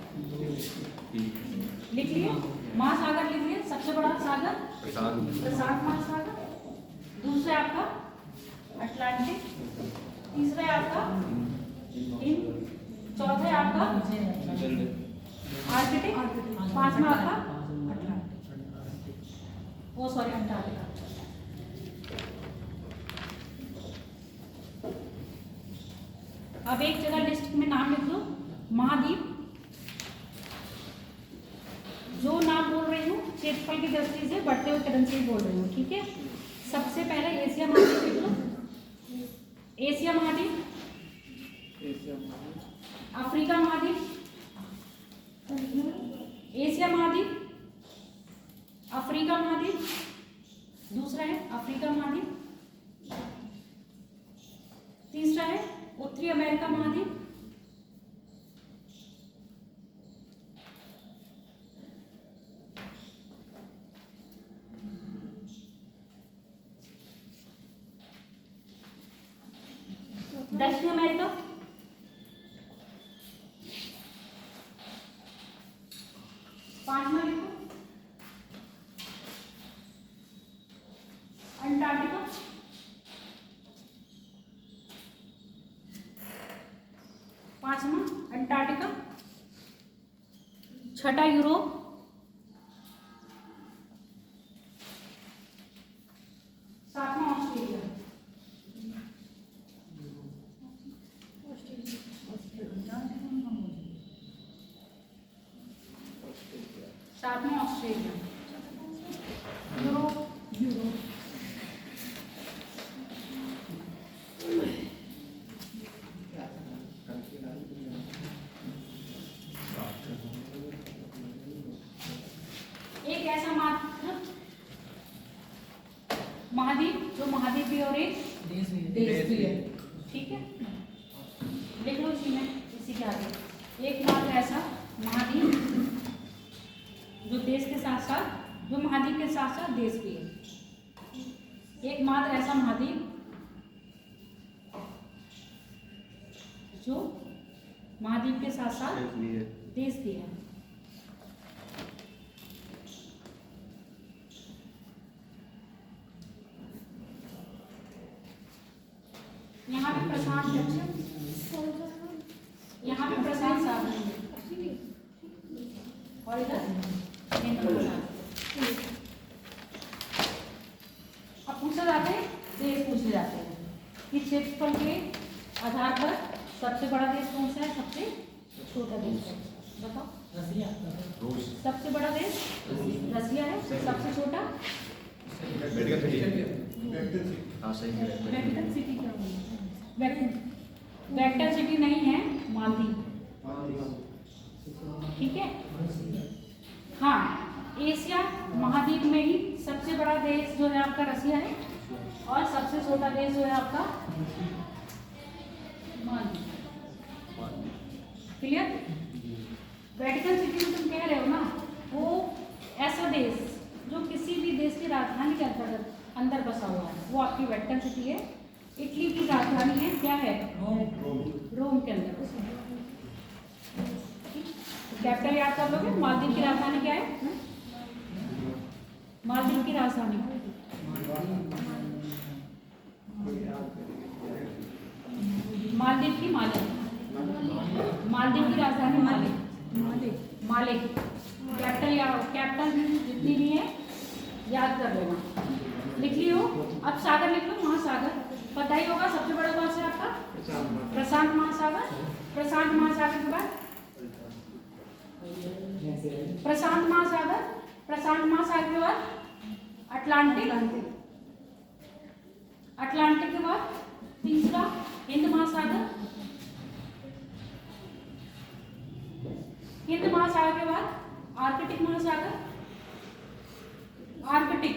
लिख लिए? महासागर लिख लिए। सबसे बड़ा सागर प्रशांत महासागर, दूसरा आपका अटलांटिक, तीसरा है आपका हिंद, चौथा है आपका आर्कटिक, 5वां आपका अटलांटिक, ओ सॉरी अंटार्कटिका। अब एक जगह लिस्ट में नाम लिख लो, महाद्वीप। जो नाम बोल रही हूँ क्षेत्रफल की दृष्टि से बढ़ते हुए क्रम से बोल रही हूँ, ठीक है? सबसे पहले एशिया महाद्वीप लिख लो। एशिया महाद्वीप, अफ्रीका महाद्वीप, एशिया महाद्वीप, अफ्रीका महाद्वीप, दूसरा है अफ्रीका महाद्वीप, तीसरा है उत्तरी अमेरिका महाद्वीप, दक्षिण अमेरिका, पांचवा लिखो अंटार्कटिका, पांचवा अंटार्कटिका, छठा यूरोप, सातवां ऑस्ट्रेलिया, सातवां ऑस्ट्रेलिया, यूरोप, एक ऐसा महाद्वीप जो महाद्वीप भी और एक देश भी है। देश भी है। ठीक है, लिख लो इसी में, इसी के आगे एक मात्र ऐसा महाद्वीप जो देश के साथ साथ, जो महाद्वीप के साथ साथ देश भी है। एक मात्र ऐसा महाद्वीप जो महाद्वीप के साथ साथ देश भी है। यहाँ पे प्रशांत, यहाँ पे प्रशांत सागर और इधर हिंद महासागर। अब पूछे जाते हैं, देश पूछे जाते हैं कि क्षेत्रफल के आधार पर सबसे बड़ा देश कौन सा है, सबसे छोटा देश है, बताओ। रसिया। सबसे बड़ा देश रसिया है, सबसे छोटा हाँ सही है। वेटिकन सिटी क्या होगी? वेटिकन सिटी नहीं है, मालदीव। ठीक है, हाँ, एशिया महाद्वीप में ही सबसे बड़ा देश जो है आपका रसिया है और सबसे छोटा देश जो है आपका मालदीव। क्लियर? वेटिकन सिटी में तुम कह रहे हो ना, वो ऐसा देश जो किसी भी देश की राजधानी के अंदर बसा हुआ है, वो आपकी वेटिकन सिटी है। इटली की राजधानी है, क्या है? रोम के अंदर। कैपिटल याद कर लोगे। मालदीव की राजधानी क्या है? मालदीव की राजधानी मालदीव की मालदीव की राजधानी माले। कैपिटल जितनी भी है याद कर लेना, लिख लियो। अब सागर लिख लो, महासागर पता ही होगा। सबसे बड़ा कौन सा है आपका? प्रशांत महासागर। प्रशांत महासागर के बाद प्रशांत महासागर, प्रशांत महासागर के बाद अटलांटिक, अटलांटिक के बाद तीसरा हिंद महासागर, हिंद महासागर के बाद आर्कटिक महासागर, आर्कटिक,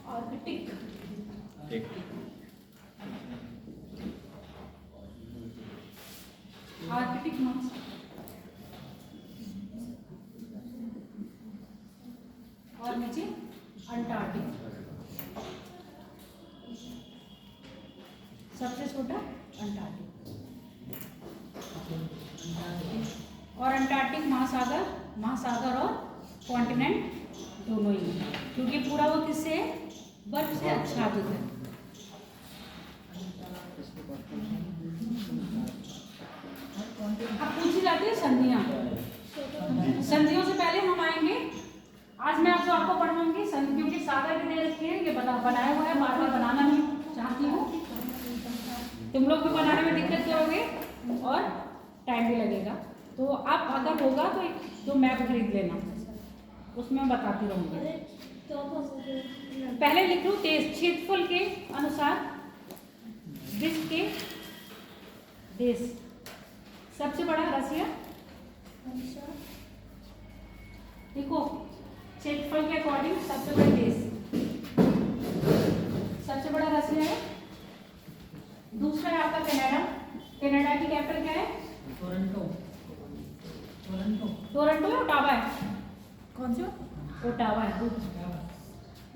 आर्कटिक, आर्कटिक महासागर। और नीचे अंटार्कटिक, सबसे छोटा अंटार्कटिक। और अंटार्कटिक महासागर और कॉन्टिनेंट दोनों ही हैं, क्योंकि पूरा वो किससे है? बर्फ से आच्छादित है। अब पूछी जाती है संधियां। संधियों से पहले हम आएंगे, आज मैं आपको पढ़ाऊंगी संधि, क्योंकि सागर भी दे रखी है, ये बनाया हुआ है, बार बार बनाना नहीं चाहती हूँ। तुम लोग भी बनाने में दिक्कत करोगे और टाइम भी लगेगा, तो आप अगर होगा तो मैप खरीद लेना, उसमें बताती रहूँगी। पहले लिख लो देश, क्षेत्रफल के अनुसार विश्व के देश। सबसे बड़ा रसिया, देखो क्षेत्रफल के अकॉर्डिंग सबसे बड़ा देश, सबसे बड़ा रसिया है। दूसरा है आपका कनाडा। कनाडा की कैपिटल क्या है? टोरंटो। टोरंटो है, ओटावा है? कौन सा? ओटावा है।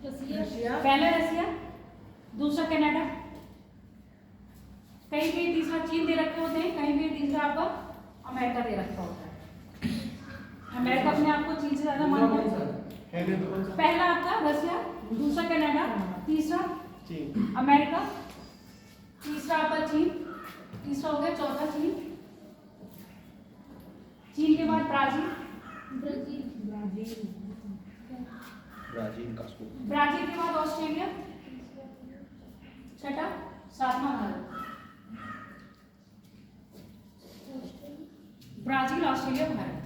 रसिया। पहला रसिया, दूसरा कनाडा, कहीं भी तीसरा चीन दे रखे होते हैं, कहीं भी तीसरा आपका अमेरिका दे रखा होता है। अमेरिका अपने आप को चीन से ज्यादा मानता है। पहला आपका रसिया, दूसरा कनाडा, तीसरा अमेरिका, तीसरा आपका चीन, तीसरा हो गया, चौथा चीन। चीन के बाद ब्राजील, ब्राजील के बाद ऑस्ट्रेलिया, छठा, सातवां भारत। Brazil, Australia, Bharat.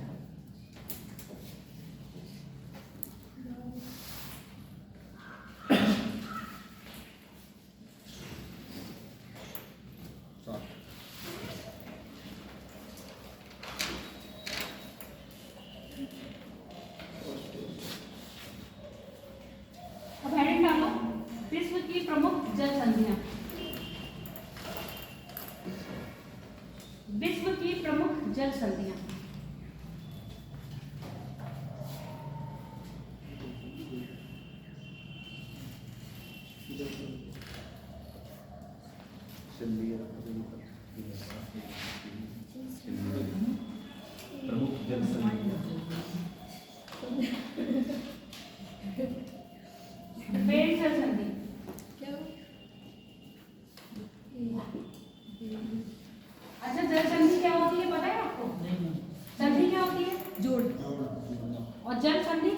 अब हेडिंग डालो, विश्व की प्रमुख जल संधियां। विश्व की प्रमुख जल संधियां। प्रमुख जल संधि बेरिंग जल संधि। अच्छा, जल संधि क्या होती है पता है आपको? संधि क्या होती है? जोड़। और जल संधि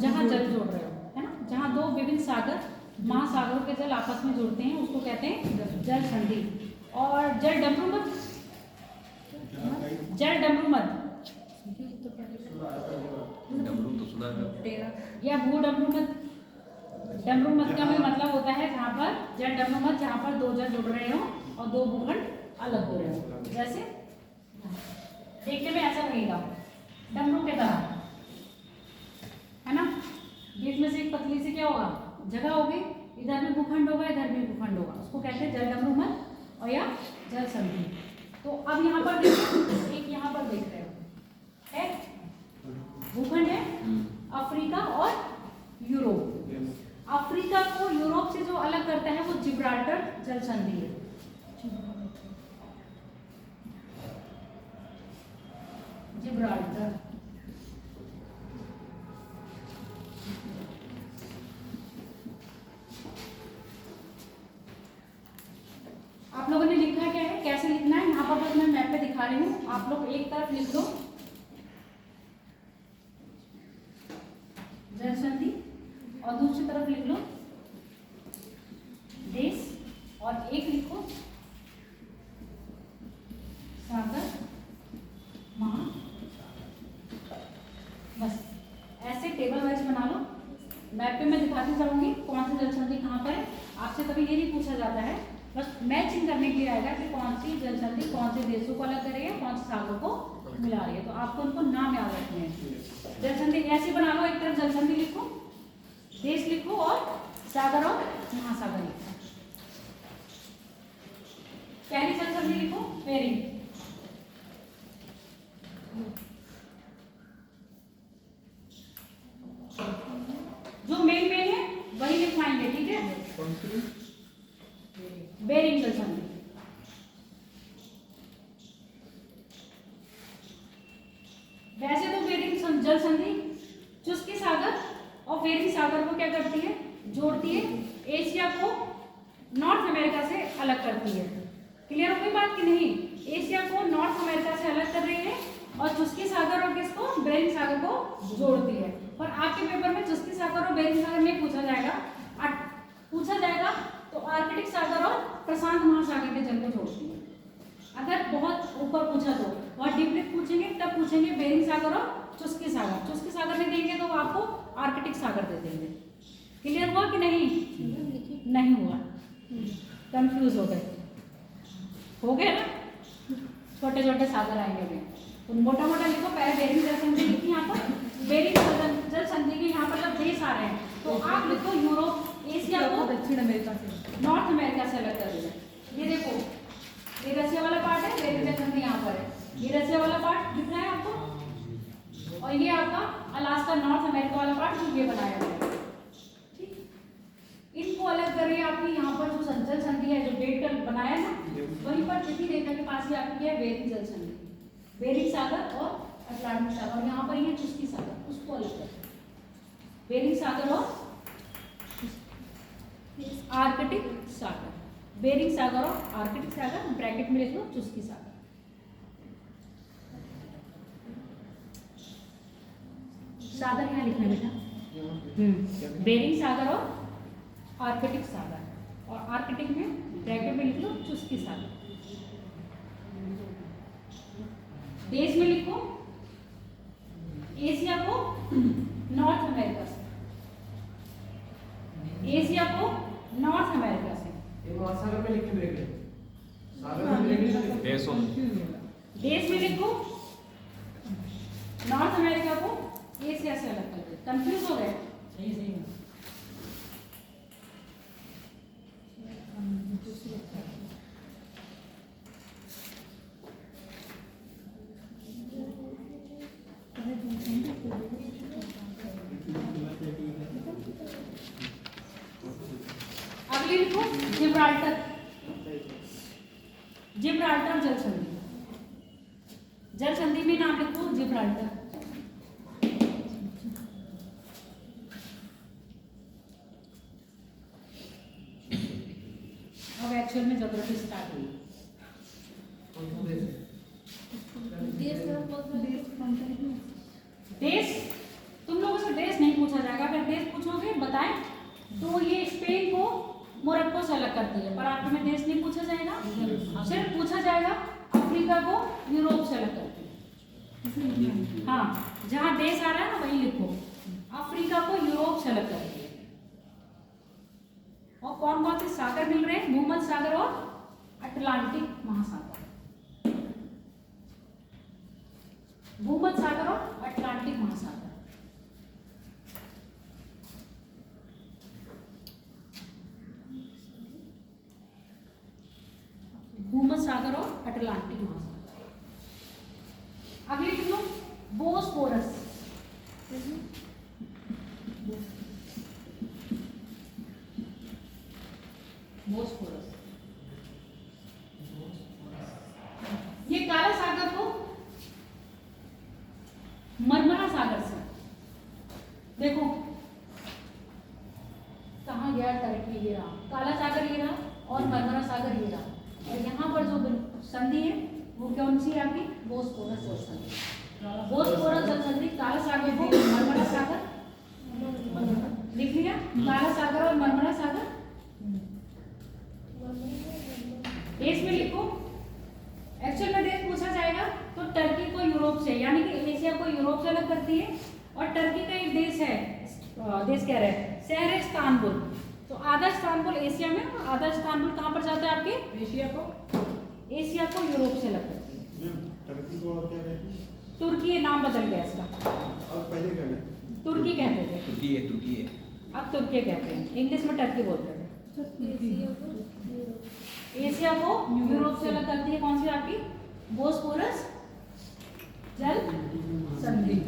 जहाँ जल जोड़ रहे हो, है ना, जहाँ दो विभिन्न सागर महासागरों के जल आपस में जुड़ते हैं उसको कहते हैं जल संधि। और जल डमरूमत, जल डमरूमत डमरू तो सुना है। या भू डमरूमत। डमरूमत का भी मतलब होता है जहाँ पर जल डमरूमत, जहाँ पर दो जल जुड़ रहे हो और दो भूखंड अलग हो रहे हो। जैसे देखने में ऐसा लगेगा डमरू के तरह, है ना, बीच में से एक पतली सी क्या होगा जगह होगी, इधर भी भूखंड होगा इधर भी भूखंड होगा, उसको कहते हैं जल डमरूमत और या जल संधि। तो अब यहाँ पर देखो, एक यहाँ पर देख रहे हो है भूखंड है अफ्रीका और यूरोप। अफ्रीका को यूरोप से जो अलग करता है वो जिब्राल्टर जल संधि है। जिब्राल्टर आप लोगों ने लिखा क्या है, कैसे लिखना है, यहाँ पर बस मैं मैप पे दिखा रही हूँ, आप लोग एक तरफ लिख लो जल संधि और दूसरी तरफ लिख लो देश, और एक लिखो सागर महा। बस ऐसे टेबल वाइज बना लो। मैप पे मैं दिखाती जाऊंगी कौन सी जल संधि कहाँ पर है। आपसे कभी ये नहीं पूछा जाता है, बस मैचिंग करने के लिए आएगा कि कौन सी जल संधि कौन से देशों को अलग कर रही है, कौन से सागरों को मिला रही है। तो आपको उनको नाम याद रखने हैं। जल संधि ऐसे बना लो, एक तरफ जल संधि लिखो, देश लिखो और सागर और महासागर लिखो। पहली जल संधि लिखो बेरिंग, जो मेन है वही लिखवाएंगे, ठीक है। बेरिंग जल संधि, वैसे तो बेरिंग जल संधि चुस्की सागर और बेरिंग सागर को क्या करती है, जोड़ती है, एशिया को नॉर्थ अमेरिका से अलग करती है। क्लियर हो गई बात कि नहीं? एशिया को नॉर्थ अमेरिका से अलग कर रही है और चुस्की सागर और किसको, बेरिंग सागर को जोड़ती है। पर आपके पेपर में चुस्की सागर और बेरिंग सागर नहीं पूछा जाएगा, पूछा जाएगा तो आर्कटिक सागर और प्रशांत महासागर के जल को जोड़ती है। अगर बहुत ऊपर पूछा तो, और डीपली पूछेंगे तब पूछेंगे बेरिंग सागर और चुस्की सागर। चुस्की सागर नहीं देंगे तो आपको आर्कटिक सागर दे देंगे। क्लियर हुआ कि नहीं? नहीं हुआ, कंफ्यूज हो गए, हो गया ना? छोटे छोटे सागर आएंगे भी, तो मोटा मोटा लिखो। पहले बेरिंग जल संधि लिखी, यहाँ पर बेरिंग जल संधि के यहाँ पर जब देश आ रहे हैं तो आप लिखो यूरोप, एशिया को दक्षिण अमेरिका से, नॉर्थ अमेरिका से अलग कर दिया। ये देखो, ये रशिया वाला पार्ट है, बेरिंग जल संधि यहाँ पर है, ये रशिया वाला पार्ट दिख रहा है आपको, और ये आपका अलास्का नॉर्थ अमेरिका वाला पार्ट जो ये बनाया गया है, ठीक। इनको अलग कर रही है आपकी यहाँ पर जो जल संधि है, जो डेट का बनाया ना, वहीं पर तिथि रेखा के पास ही आपकी है बेरिंग जल संधि, बेरिंग सागर और अटलांटिक सागर। यहाँ पर ये चुस्की सागर, उसको अलग कर, बेरिंग सागर और आर्कटिक सागर, बेरिंग सागर और आर्कटिक सागर, ब्रैकेट में लिख लो चुस्की सागर। सागर यहाँ लिखना बेटा, बेरिंग सागर और आर्कटिक सागर, और आर्कटिक में ब्रैकेट में लिख लो चुस्की सागर। देश में लिखो एशिया को नॉर्थ अमेरिका से, एशिया को नॉर्थ अमेरिका से। ये महासागर में लिख के ब्रेक सागर में ब्रेक देशों देश में लिखो नॉर्थ अमेरिका को एशिया से अलग कर दे। कंफ्यूज हो गए? सही सही है। अगली लिखो जिब्राल्टर, जिब्राल्टर जल संधि, जल संधि में नाम लिखो जिब्राल्टर। अब एक्चुअल में ज्योग्राफी स्टार्ट हुई। देश, तुम लोगों से देश नहीं पूछा जाएगा। अगर देश पूछोगे बताएं तो ये स्पेन को मोरक्को से अलग करती है, पर आपके में देश नहीं पूछा जाएगा। सिर्फ पूछा जाएगा अफ्रीका को यूरोप से अलग करती है। हाँ, जहाँ देश आ रहा है ना वही लिखो, अफ्रीका को यूरोप से अलग करती है। और कौन कौन से सागर मिल रहे हैं? भूमध्य सागर और अटलांटिक महासागर, भूमध्य सागर और अटलांटिक महासागर। भूमध्य सागर और अटलांटिक महासागर। अगली लिख लो बोस्फोरस, बोस्फोरस। ये काला सागर को मरमरा सागर से, देखो कहाँ गया टर्की, ये रहा काला सागर, ये रहा और मरमरा सागर ये रहा। और यहाँ पर जो संधि है वो कौन सी है आपकी? बोस्फोरस जल संधि। बोस्फोरस जल संधि काला सागर को मरमरा सागर लिख लिया, काला सागर और मरमरा सागर। देश में लिखो, एक्चुअल में देश पूछा जाएगा तो टर्की को यूरोप से, यानी कि एशिया को यूरोप से अलग करती है। और टर्की का एक देश है, देश कह रहे हैं, शहर है इस्तांबुल। तो आधा इस्तांबुल एशिया में और आधा इस्तांबुल कहाँ पर जाता है आपके? एशिया को यूरोप से अलग करती है। टर्की को और क्या कहते हैं? तुर्की नाम बदल गया इसका, और पहले क्या कहते? तुर्की कहते थे, तुर्की है, तुर्की है। अब तुर्की कहते हैं, इंग्लिश में टर्की बोलते थे। एशिया को यूरोप से अलग करती है कौन सी आपकी? बोस्फोरस जल संधि।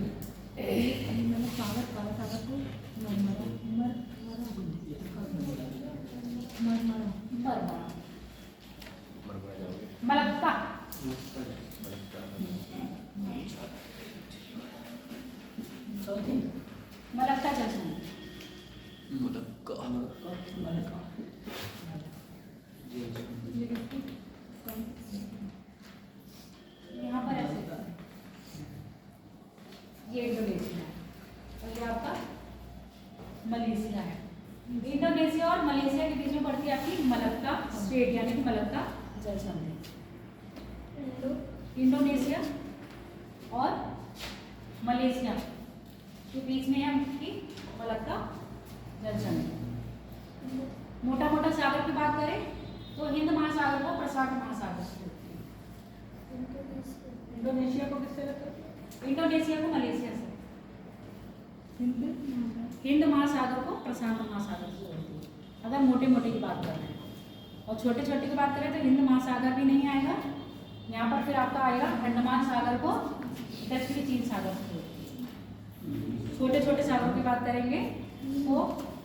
मलक्का, मलक्का जल संधि। यहाँ पर ऐसे ये इंडोनेशिया है और ये आपका मलेशिया है। इंडोनेशिया और मलेशिया के बीच में पड़ती है आपकी मलक्का स्टेट, यानी कि मलक्का जल संधि। इंडोनेशिया और मलेशिया के बीच में है आपकी मलक्का जल संधि। मोटा मोटा सागर की बात करें तो हिंद महासागर को प्रशांत महासागर से जोड़ती है। इंडोनेशिया को किससे लगता है? इंडोनेशिया को मलेशिया से। हिंद महासागर को प्रशांत महासागर से जोड़ती है, अगर मोटे मोटे की बात कर रहे हैं। और छोटे छोटे की बात करें तो हिंद महासागर भी नहीं आएगा, यहाँ पर फिर आपका आएगा अंडमान सागर को दक्षिणी चीन सागर से जोड़ती है। छोटे छोटे सागरों की बात करेंगे तो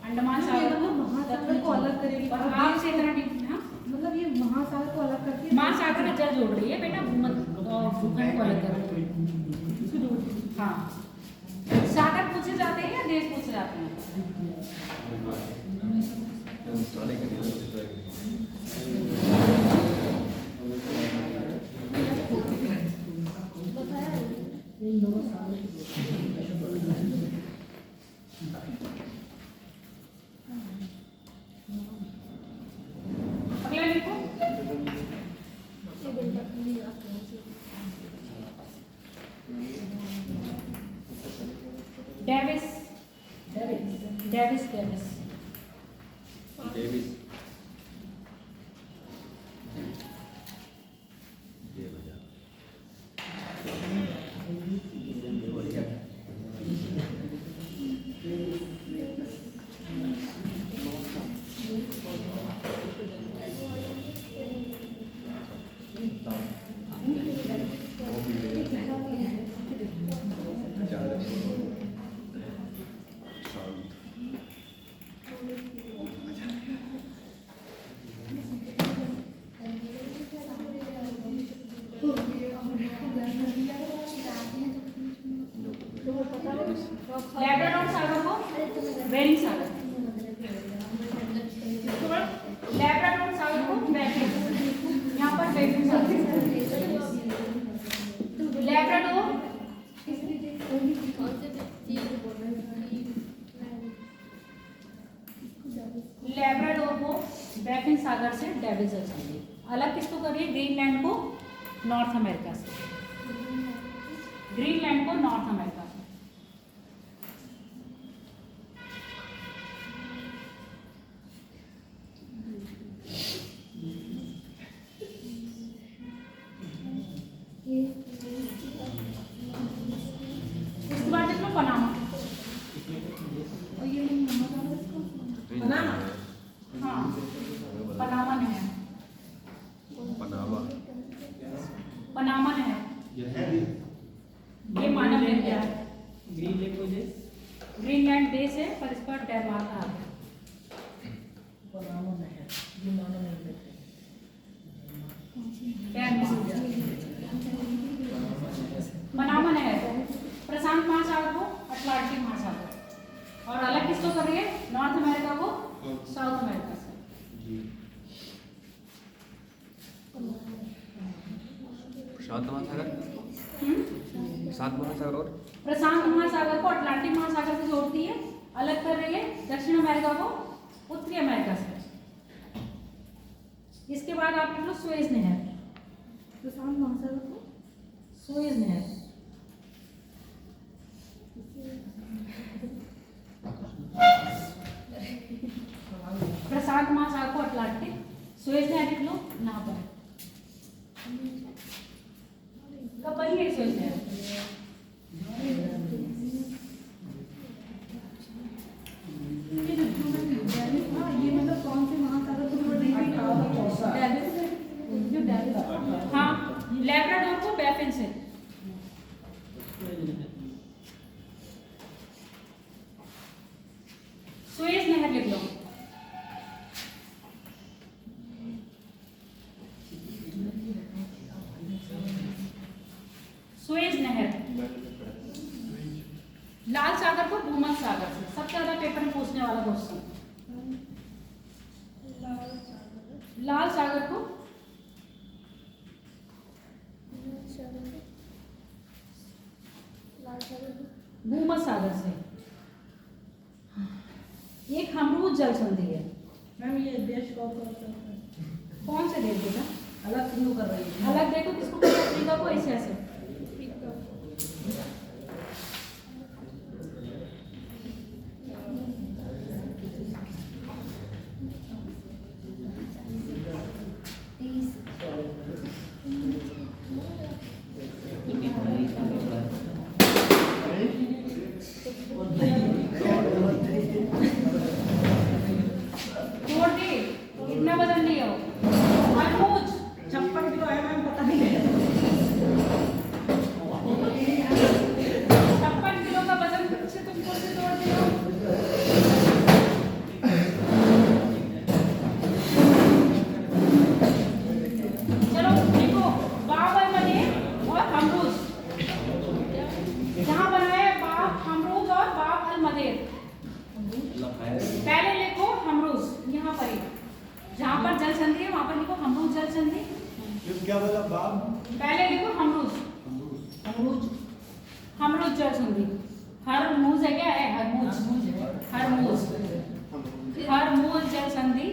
अंडमान सागर को महासागर को अलग करेगी। और आपसे इतना डीप, हाँ मतलब ये महासागर को अलग करती है। महासागर में जल जोड़ रही है बेटा, भूमध्य और भूखंड को अलग कर रही है। हाँ, सागर पूछे जाते हैं या देश पूछे जाते हैं? अगला लिखो डेविस। डेविस ये बजा लैब्राडोर सागर को बेरिंग सागर, लैब्राडोर सागर को बेरिंग, यहाँ पर बेरिंग सागर। लैब्राडोर लैब्राडोर को बैफिन सागर से डेविस जर्सी, अलग किसको करिए? ग्रीनलैंड को नॉर्थ अमेरिका से, ग्रीनलैंड को नॉर्थ अमेरिका से। इसके बाद देख लो पनामा, पनामा हाँ पनामा नहर, पनामा पनामा नहर ये मानव निर्मित है। ग्रीनलैंड देश है पर इस पर डेनमार्क आ गया। पनामा नहर प्रशांत महासागर को अटलांटिक महासागर, और अलग किसको कर रही है? नॉर्थ अमेरिका को साउथ अमेरिका से। प्रशांत महासागर प्रशांत महासागर और प्रशांत महासागर को अटलांटिक महासागर से जोड़ती है, अलग कर रही है दक्षिण अमेरिका को उत्तरी अमेरिका से। इसके बाद आप लिख लो सुएज नहर, प्रशांत महासागर को सुएज नहर, प्रशांत महासागर को अटलांटिक, सुएज नहर लिख लो यहाँ पर, कब बनी है सुएज नहर? ये मतलब कौन से महासागर को जोड़ रही है? जो डेविस हाँ लैब्राडोर को बैफिन से, सुएज नहर लिख लो, सुएज नहर। लाल सागर को भूमध्य सागर से, सबसे ज्यादा पेपर में पूछने वाला क्वेश्चन। लाल सागर को भूमध्य सागर से। एक हमरूज जल संधि है। मैम ये देश कौन से देश बेटा? अलग क्यों कर रही है? अलग देखो किसको कहते हैं? अफ्रीका को, एशिया से। छोड़ दे, इतना वजन नहीं हो। हमरूज 56 किलो है मैम, पता नहीं है। 56 किलो का वजन से तुम कैसे तोड़ते हो? चलो देखो, बाब अल मदेर और हमरूज, जहाँ बना है बाब हमरूज और बाब अल मदेर। पहले लिखो हमरूज, यहाँ पर ही जहाँ पर जल संधि है वहाँ पर लिखो हमरूज जल संधि। क्या बोला बाब? पहले लिखो हमरूज, हमरूज जल संधि। हरमूज है क्या? है हरमूज, हरमूज, हरमूज जल संधि।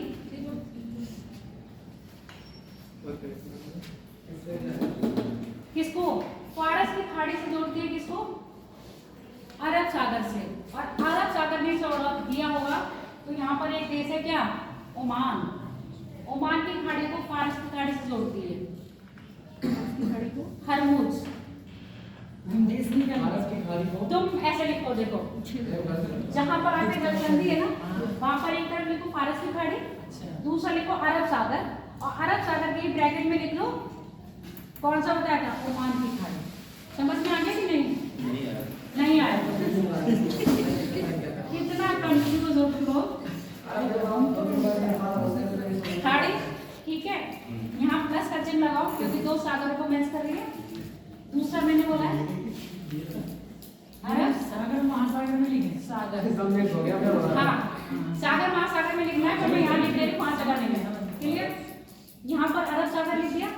किसको? फारस की खाड़ी से जोड़ती है, किसको? अरब सागर से। और अरब सागर ने दिया होगा तो यहाँ पर एक देश है क्या, ओमान। ओमान की खाड़ी को फारस की खाड़ी से जोड़ती है, खाड़ी को हरमुज। हम देश नहीं क्या भारत की खाड़ी को तुम ऐसे लिखो, देखो जहाँ पर आके जलसंधि है ना, वहाँ पर एक तरफ लिखो फारस की खाड़ी, दूसरा लिखो अरब सागर, और अरब सागर के ब्रैकेट में लिख लो कौन सा बताया था, ओमान की खाड़ी। समझ में आ गया कि नहीं? नहीं आया। कितना कंफ्यूज हो तुम लोग। खाड़ी, ठीक है, यहाँ प्लस का चिन्ह लगाओ क्योंकि दो सागरों को मैच कर रही है। दूसरा मैंने बोला है अरब सागर महासागर में लिखे सागर। सबमिट हो गया फिर हाँ, सागर महासागर में लिखना है, पर मैं यहाँ लिख रही हूँ 5 जगह नहीं है। क्लियर? यहाँ पर अरब सागर लिख दिया।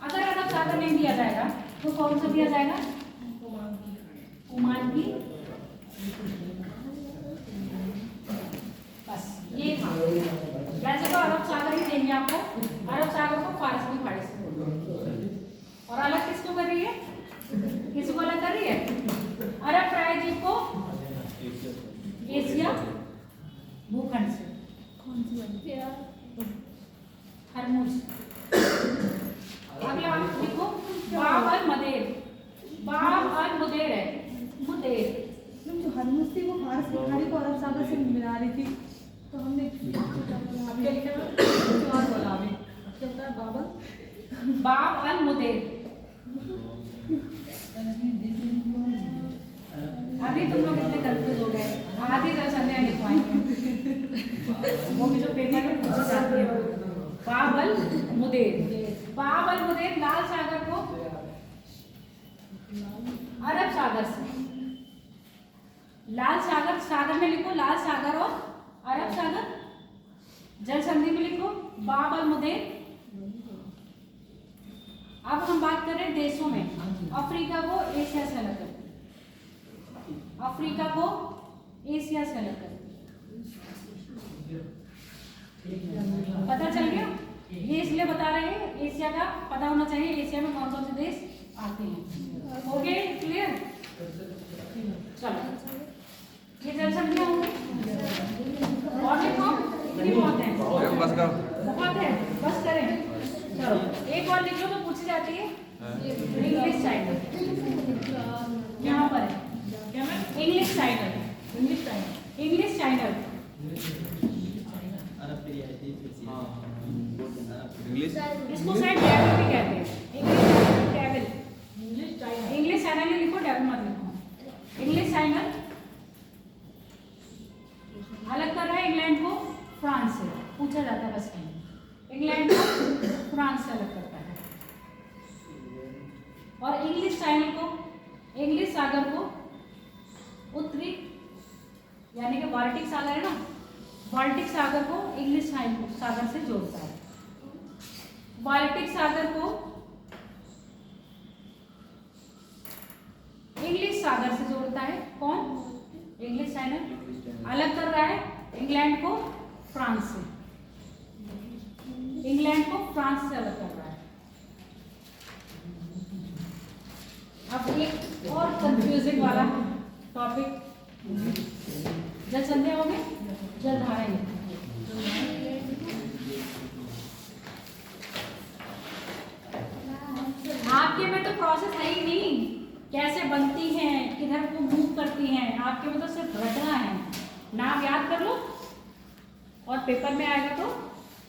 अगर अरब सागर नहीं दिया जाएगा तो कौन सा दिया जाएगा, ओमान की। बस ये था। वैसे तो अरब सागर ही देंगे आपको, अरब सागर को फारस की खाड़ी से बोलो। और अलग किसको कर रही है, किसको अलग कर रही है, अरब प्रायद्वीप को एशिया भूखंड से। कौन सी वाली? हरमुज। अगला आप लिखो बाब अल मदेर। बाब अल मुदेर है, मुदेर। मैम जो हरमुज थी वो फारस की खाड़ी को अरब सागर से मिला रही थी, तो हमने अब क्या लिखा है? जो और बोला अभी क्या होता है, बाबल बाब अल मुदेर। अभी तुम लोग इतने कंफ्यूज हो गए, आधी जलसंधियां लिखवाएंगे वो भी जो पेपर में पूछी जाती है। बाब अल मुदेर। बाब अल मुदेर लाल सागर को अरब सागर से, लाल सागर, सागर में लिखो लाल सागर और अरब सागर, जल संधि में लिखो बाब अल मुदेर। अब हम बात कर रहे हैं देशों में। अफ्रीका को एशिया से अलग करते हैं, अफ्रीका को एशिया से अलग करते हैं। पता चल गया? ये इसलिए बता रहे हैं, एशिया का पता होना चाहिए, एशिया में कौन कौन से देश आते हैं। हो गए क्लियर? चलो ये जनसंख्या हो गई। और लिखो, कितनी बहुत है? बस करो। बहुत है, बस करें। चलो एक और लिख लो तो पूछी जाती है, इंग्लिश चाइनल। यहाँ पर है क्या ma'am? English channel. English channel, English channel. English इसको शायद डेविल भी कहते हैं। English devil, English channel. English channel ही लिखो, डेविल मत लिखो। इंग्लिश चाइनल अलग कर रहा है इंग्लैंड को फ्रांस से, पूछा जाता है बस कहीं। इंग्लैंड को फ्रांस से अलग करता है। और इंग्लिश चैनल को, इंग्लिश सागर को उत्तरी यानी कि बाल्टिक सागर है ना, बाल्टिक सागर को इंग्लिश सागर से जोड़ता है। बाल्टिक सागर को इंग्लिश सागर से जोड़ता है कौन? English channel. अलग कर रहा है इंग्लैंड को फ्रांस से, इंग्लैंड को फ्रांस से अलग कर रहा है। अब एक और कंफ्यूजिंग वाला टॉपिक, जल संध्या हो गई, जलधाराएं। आपके में तो प्रोसेस है ही नहीं, कैसे बनती हैं, किधर को मूव करती हैं, आपके में तो सिर्फ रटना है। नाम याद कर लो और पेपर में आएगा तो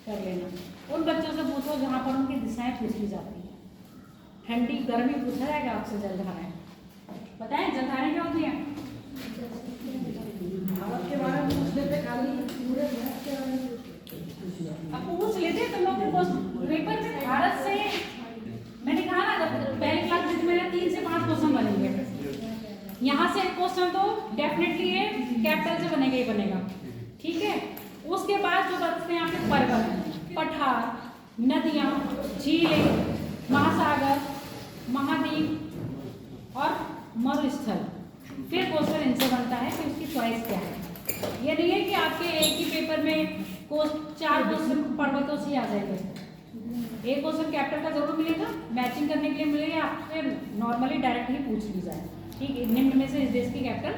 कर लेना। उन बच्चों से पूछो जहाँ पर उनकी दिशाएं पूछ ली जाती हैं। ठंडी गर्मी पूछा जाएगा आपसे, जलधाराएं बताएं, जलधाराएं क्या होती हैं? भारत के बारे में पूछ लेते, खाली पूरे भारत के बारे में अब पूछ लेते तुम लोग के पेपर में। भारत से मैंने कहा ना, जब पहले क्लास में मेरा 3 से 5 क्वेश्चन बनेंगे। यहाँ से क्वेश्चन तो डेफिनेटली ये कैपिटल से बनेगा ही बनेगा, ठीक है। उसके बाद जो बचते हैं आपके पर्वत, पठार, नदियाँ, झीलें, महासागर, महाद्वीप और मरुस्थल। फिर क्वेश्चन इनसे बनता है कि उसकी चॉइस क्या है। ये नहीं है कि आपके एक ही पेपर में 4 क्वेश्चन पर्वतों से आ जाएंगे। एक क्वेश्चन कैपिटल का जरूर मिलेगा, मैचिंग करने के लिए मिलेगा, आपसे नॉर्मली डायरेक्ट ही पूछ ली जाए, ठीक है। निम्न में से इस देश की कैपिटल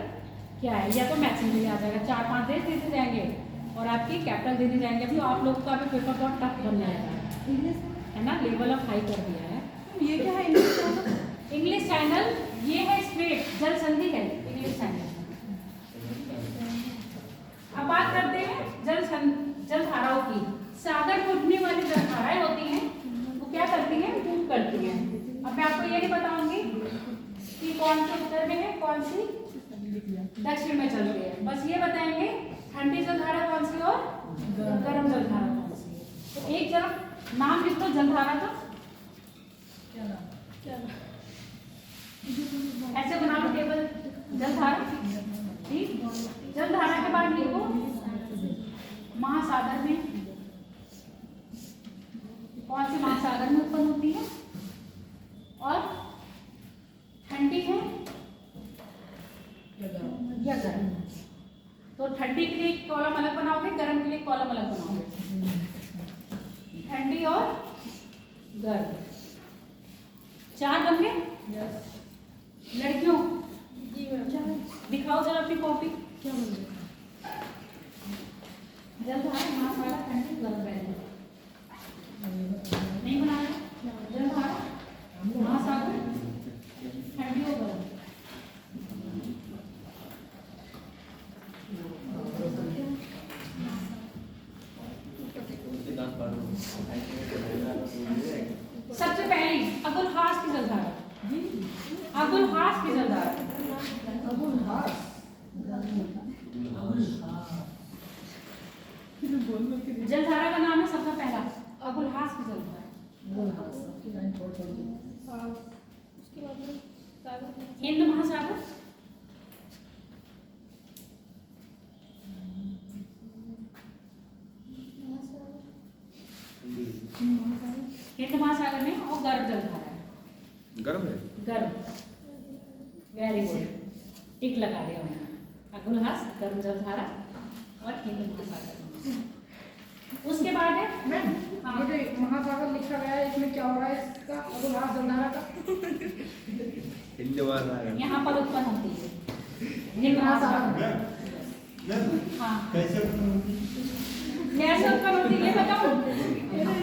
क्या है, या तो मैचिंग के लिए आ जाएगा। 4-5 देश देते जाएंगे और आपकी कैपिटल दे दी जाएंगे। अभी आप लोगों का भी पेपर बहुत टफ बन जाएगा, है ना, लेवल ऑफ हाई कर दिया है। ये क्या है इंग्लिश चैनल ये है स्ट्रेट, जल संधि है इंग्लिश चैनल। अब बात करते हैं जल धाराओं की। सागर में उठने वाली जल धाराएं होती हैं, वो क्या करती हैं, मूव करती हैं। अब मैं आपको ये नहीं बताऊंगी कि कौन से उत्तर में है, कौन सी दक्षिण में चलती है, बस ये बताएंगे ठंडी जल धारा कौन सी और गर्म जल धारा कौन सी है। तो एक तरफ नाम लिख दो जल धारा का, ऐसे बना लो टेबल जल धारा, ठीक। जल धारा के बाद लिखो महासागर में, कौन सी महासागर में उत्पन्न होती है और ठंडी है या गर्म। तो ठंडी के लिए कॉलम अलग बनाओगे, गर्म के लिए कॉलम अलग बनाओगे, ठंडी और गर्म। 4 बन गए। लड़कियों दिखाओ जरा अपनी कॉपी। क्या बोल रहे जल धारा महासागर ठंडी गर्म रहने नहीं बना रहे। जल धारा महासागर ठंडी और गर्म। सबसे पहली अबुलहास की जलधारा, अबुलहास की जलधारा, जलधारा का नाम है सबसे पहला अबुलहास की जलधारा। हिंद महासागर, हिंद महासागर में, और गर्म जलधारा है। गर्म है, गर्म, वेरी गुड, टिक लगा दिया मैंने। अबुलहास, गर्म जलधारा और हिंद महासागर। उसके बाद है मैम, ये जो महासागर लिखा गया है इसमें क्या हो रहा है, इसका अबुलहास जलधारा का हिंद महासागर यहाँ पर उत्पन्न होती है हिंद महासागर। हाँ, कैसे उत्पन्न होती है ये बताओ।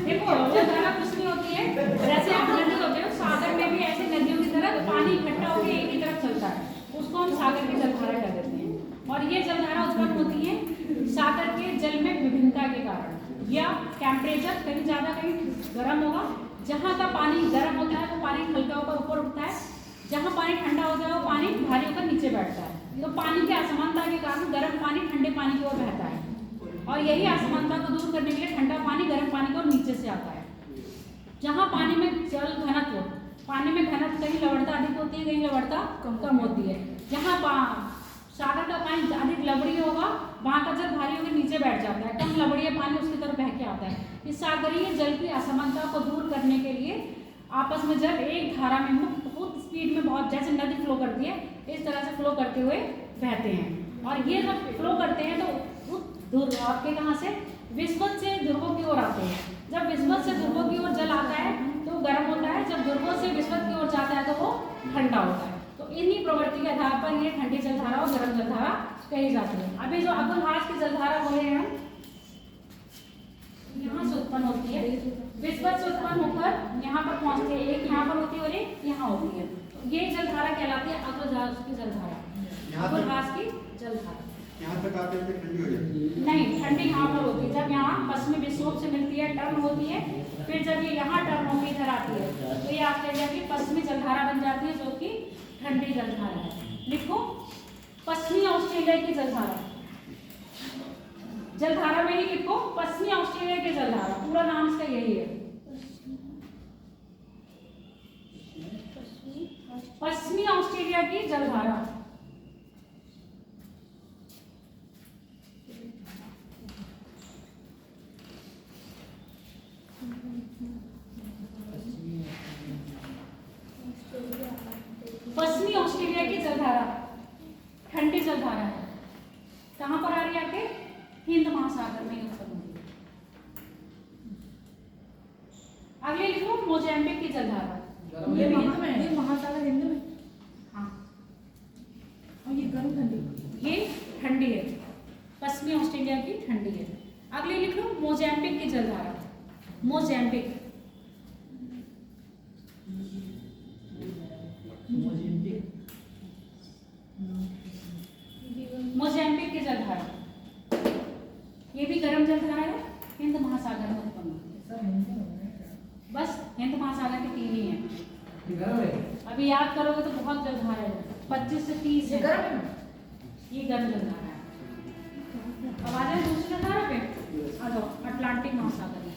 देखो जलधारा कुछ नहीं होती है, जैसे आप नदी होते हो, सागर में भी ऐसे नदियों की तरह पानी इकट्ठा होकर एक ही तरफ चलता है, उसको हम सागर की जलधारा कह देते हैं। और ये जलधारा उत्पन्न होती है सागर के जल में विभिन्नता के कारण, या टेम्परेचर कहीं ज्यादा कहीं गर्म होगा। जहाँ का पानी गर्म होता है वो पानी हल्का होकर ऊपर उठता है, जहाँ पानी ठंडा होता है वो पानी भारी होकर नीचे बैठता है। तो पानी की असमानता के कारण गर्म पानी ठंडे पानी की ओर बहता है, और यही असमानता को दूर करने के लिए ठंडा पानी गर्म पानी की ओर नीचे से आता है। जहाँ पानी में जल घनत्व, पानी में घनत्व कहीं लवणता अधिक होती है, कहीं लवणता कम होती है। जहाँ सागर का पानी अधिक लवणीय होगा वहाँ का जल भारी होकर नीचे बैठ जाता है, कम लवणीय पानी उसकी तरफ बह के आता है। इस सागरीय जल की असमानता को दूर करने के लिए आपस में जब एक धारा में बहुत स्पीड में, बहुत जैसे नदी फ्लो करती है इस तरह से फ्लो करते हुए बहते हैं। और ये जब फ्लो करते हैं तो आपके कहाँ से, विषुवत से ध्रुवों की ओर आते हैं। जब विषुवत से ध्रुवों की ओर जल आता है तो गर्म होता है, जब ध्रुवों से विषुवत की ओर जाता है तो वो ठंडा होता है। तो इन्हीं प्रवृत्ति के आधार पर ये ठंडी जलधारा और गर्म जलधारा कही जाती है। अभी जो अबुलहास की जलधारा बोले हैं हम, यहाँ से उत्पन्न होती है, विषुवत से उत्पन्न होकर यहाँ पर पहुँचती है। एक यहाँ पर होती है और एक यहाँ होती है। तो ये जलधारा कहलाती है अबुलहास की जलधारा, अबुलहास की जलधारा। यहाँ तक आते हैं ठंडी हो जाती है? नहीं, ठंडी यहाँ पर होती है जब यहाँ पश्चिमी विक्षोभ से मिलती है, टर्न होती है, फिर जब ये यहाँ टर्न होकर इधर आती है तो ये ऑस्ट्रेलिया की पश्चिमी जलधारा बन जाती है, जो कि ठंडी जलधारा है। लिखो पश्चिमी ऑस्ट्रेलिया की जलधारा, जलधारा में ही लिखो पश्चिमी ऑस्ट्रेलिया की जलधारा, पूरा नाम इसका यही है, पश्चिमी ऑस्ट्रेलिया की जलधारा। पश्चिमी ऑस्ट्रेलिया की जलधारा ठंडी जलधारा है। कहां पर आ रही है आपके, हिंद महासागर में उत्पन्न होती है। अगले लिखो मोजाम्बिक की जलधारा, ये महासागर हिंद में, हाँ, और ये गर्म ठंडी, ये ठंडी है, पश्चिमी ऑस्ट्रेलिया की ठंडी है। शॉर्टली लिख लो, मोजैम्बिक की जलधारा, मोजैम्बिक, मोजैम्बिक की जलधारा, ये भी गर्म जलधारा है, हिंद महासागर में उत्पन्न होती है। बस हिंद महासागर के 3 ही हैं। गर्म है। अभी याद करोगे तो बहुत जलधारा है, 25 से 30 ये है। गर्म है। ये गर्म जलधारा है। अब आ जाए दूसरी जलधारा पे, आ जाओ अटलांटिक महासागर में।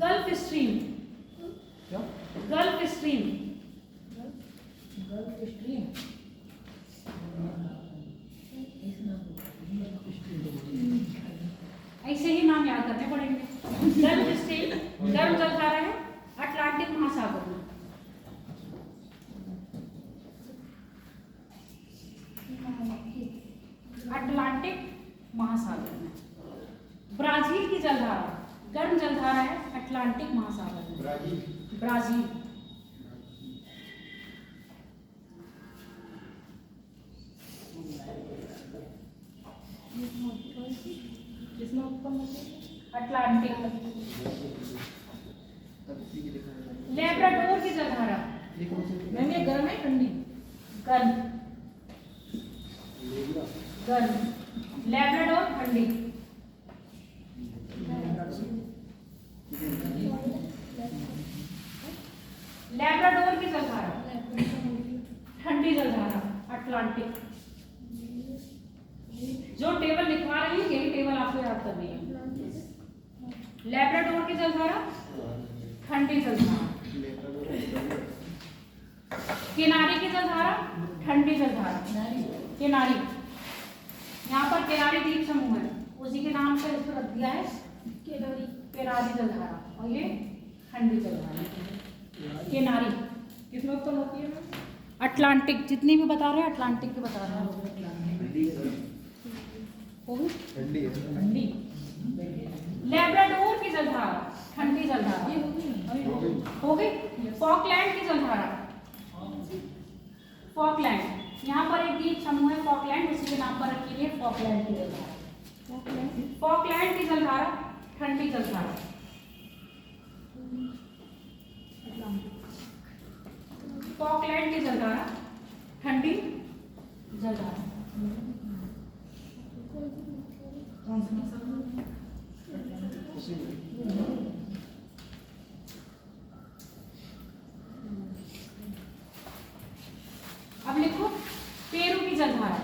गल्फ स्ट्रीम, क्या? Gulf stream, gulf stream. ऐसे ही नाम याद करने पड़ेंगे। गल्फ स्ट्रीम गर्म जलधारा है अटलांटिक महासागर में। अटलांटिक महासागर में। ब्राजील की जलधारा गर्म जलधारा है अटलांटिक महासागर में। ब्राजील, किसमें उत्पन्न होती है? अटलांटिक। लेब्राडोर की जलधारा मैम ये गर्म है ठंडी? गर्म, गर्म, लेब्राडोर ठंडी। लेब्राडोर की जलधारा ठंडी जलधारा अटलांटिक। जो टेबल लिखवा रही है यही टेबल आपको याद करनी है। लेब्राडोर की जलधारा ठंडी जलधारा, किनारी की जलधारा ठंडी जलधारा, किनारी। यहाँ पर किनारी द्वीप समूह है, उसी के नाम से इसको रख दिया है किनारी जलधारा, और ये ठंडी जलधारा। किनारी किसमें उत्पन्न होती है? अटलांटिक, जितनी भी बता रहे हैं अटलांटिक की बता रहे हैं। होगी ठंडी। लेब्राडोर की जलधारा ठंडी जलधारा हो गई। फॉकलैंड की जलधारा, फॉकलैंड, यहाँ पर एक द्वीप समूह है फॉकलैंड, उसी के नाम पर रखी है फॉकलैंड की जलधारा। फॉकलैंड की जलधारा ठंडी जलधारा। फॉकलैंड की जलधारा ठंडी जलधारा। अब लिखो पेरू की जलधारा।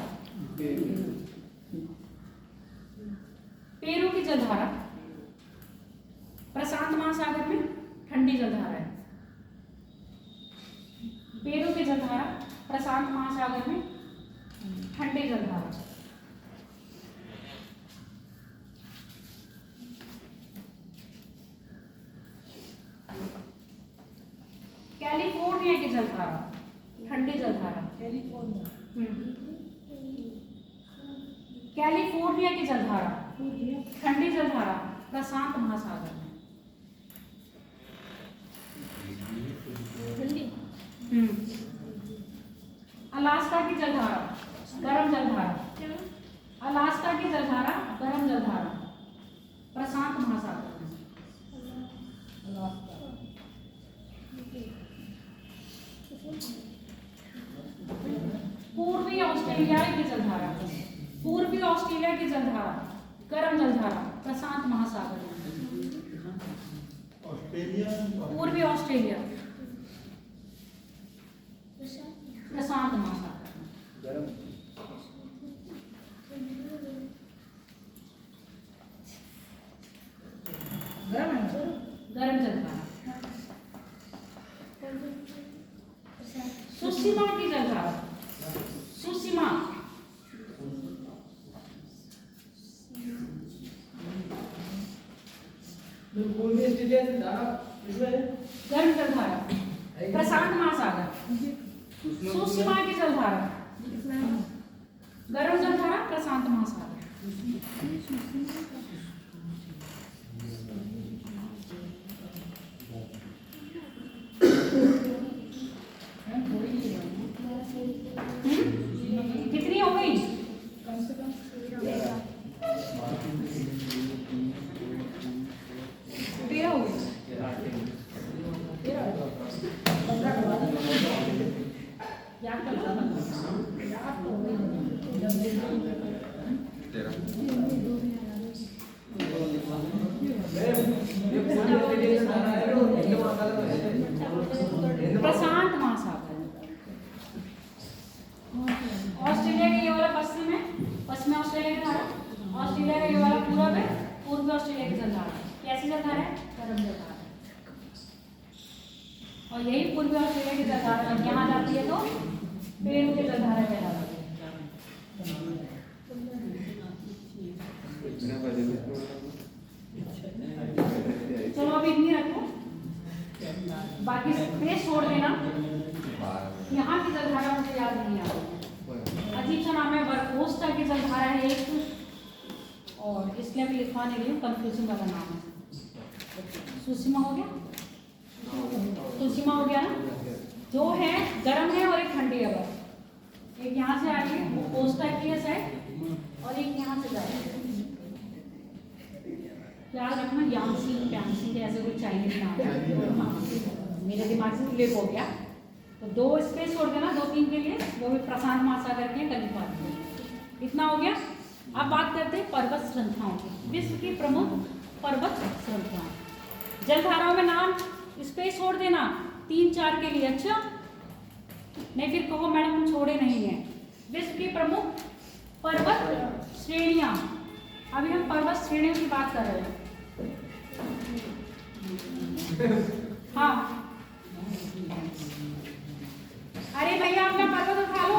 पेरू की जलधारा प्रशांत महासागर में ठंडी जलधारा है। पेरू की जलधारा प्रशांत महासागर में ठंडी जलधारा। कैलिफोर्निया की जलधारा ठंडी जलधारा। कैलिफोर्निया की जलधारा ठंडी जलधारा प्रशांत महासागर में। अलास्का की जलधारा गर्म जलधारा। अलास्का की जलधारा गर्म जलधारा प्रशांत महासागर में। पूर्वी ऑस्ट्रेलिया की जलधारा, पूर्वी ऑस्ट्रेलिया की जलधारा गर्म जलधारा प्रशांत महासागर में। पूर्वी ऑस्ट्रेलिया प्रशांत महासागर में। गर्म जलधारा। सुसीमा की जलधारा, सुसीमा गर्म जलधारा प्रशांत महासागर। सुसीमा की जलधारा गर्म जलधारा प्रशांत महासागर। प्रशांत महासागर। ऑस्ट्रेलिया का ये वाला पश्चिम है, पश्चिमी ऑस्ट्रेलिया का धारा। ऑस्ट्रेलिया का ये वाला पूरब है, पूर्वी ऑस्ट्रेलिया की जलधारा। कैसी जलधारा है? गर्म जलधारा। और यही पूर्वी ऑस्ट्रेलिया की जलधारा जब यहाँ जाती है तो पेरू की जलधारा कहलाती है। चलो अभी इतनी रखो, बाकी स्पेस छोड़ देना। यहाँ की जलधारा मुझे याद नहीं आ रही, अजीब सा नाम है, वर्कोस्टा की जलधारा है एक, और इसलिए मैं लिखवा नहीं रही हूँ, कंफ्यूजन वाला नाम है। सुसीमा हो गया, सुसीमा हो गया ना, जो है गर्म है और एक ठंडी है। बस एक यहाँ से आ रही है कोस्टा की है साइड, और एक यहाँ से जा रही है। याद रखना यांसी प्यांसी के ऐसे कोई चाइनीज नाम है। हाँ, मेरे दिमाग से क्लिक हो गया, तो दो स्पेस छोड़ देना, 2-3 के लिए, वो भी प्रशांत महासागर के कलिपात। इतना हो गया। अब बात करते हैं पर्वत श्रृंखलाओं की, विश्व की प्रमुख पर्वत श्रृंखलाएं। जलधाराओं में नाम स्पेस छोड़ देना 3-4 के लिए, अच्छा नहीं फिर कहो मैडम हम छोड़े नहीं हैं। विश्व की प्रमुख पर्वत श्रेणियां, अभी हम पर्वत श्रेणियों की बात कर रहे हैं। हाँ अरे भैया अपना पर्वत उठा लो,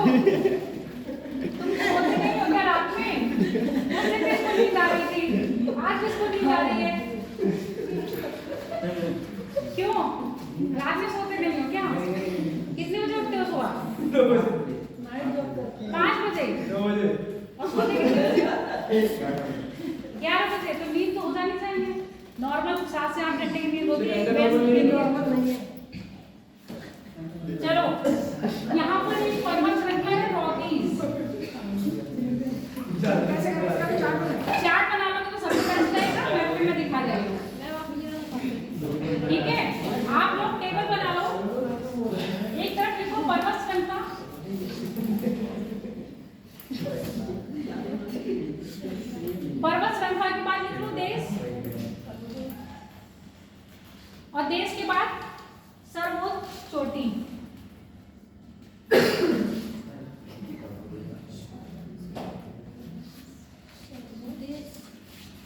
तुम सोते नहीं हो क्या रात में? मुझसे किसको नींद आ रही थी, आज किसको नींद आ रही है? क्यों रात में सोते नहीं हो क्या? कितने बजे उठते हो सुबह? 5 बजे। और सोते कितने बजे? 11 बजे। तो नींद तो हो जानी चाहिए, नॉर्मल 7 से 8 घंटे की नींद होती है, नॉर्मल नहीं है। चलो यहाँ पर एक पर्वत श्रृंखला है रॉकीज। चार्ट बना लो तो सबसे पहले जाएगा, मैप में दिखा जाएगा, ठीक है? आप लोग टेबल बना लो, एक तरफ लिखो पर्वत श्रृंखला, पर्वत श्रृंखला के बाद लिख लो देश, और देश के बाद सर्वोच्च चोटी।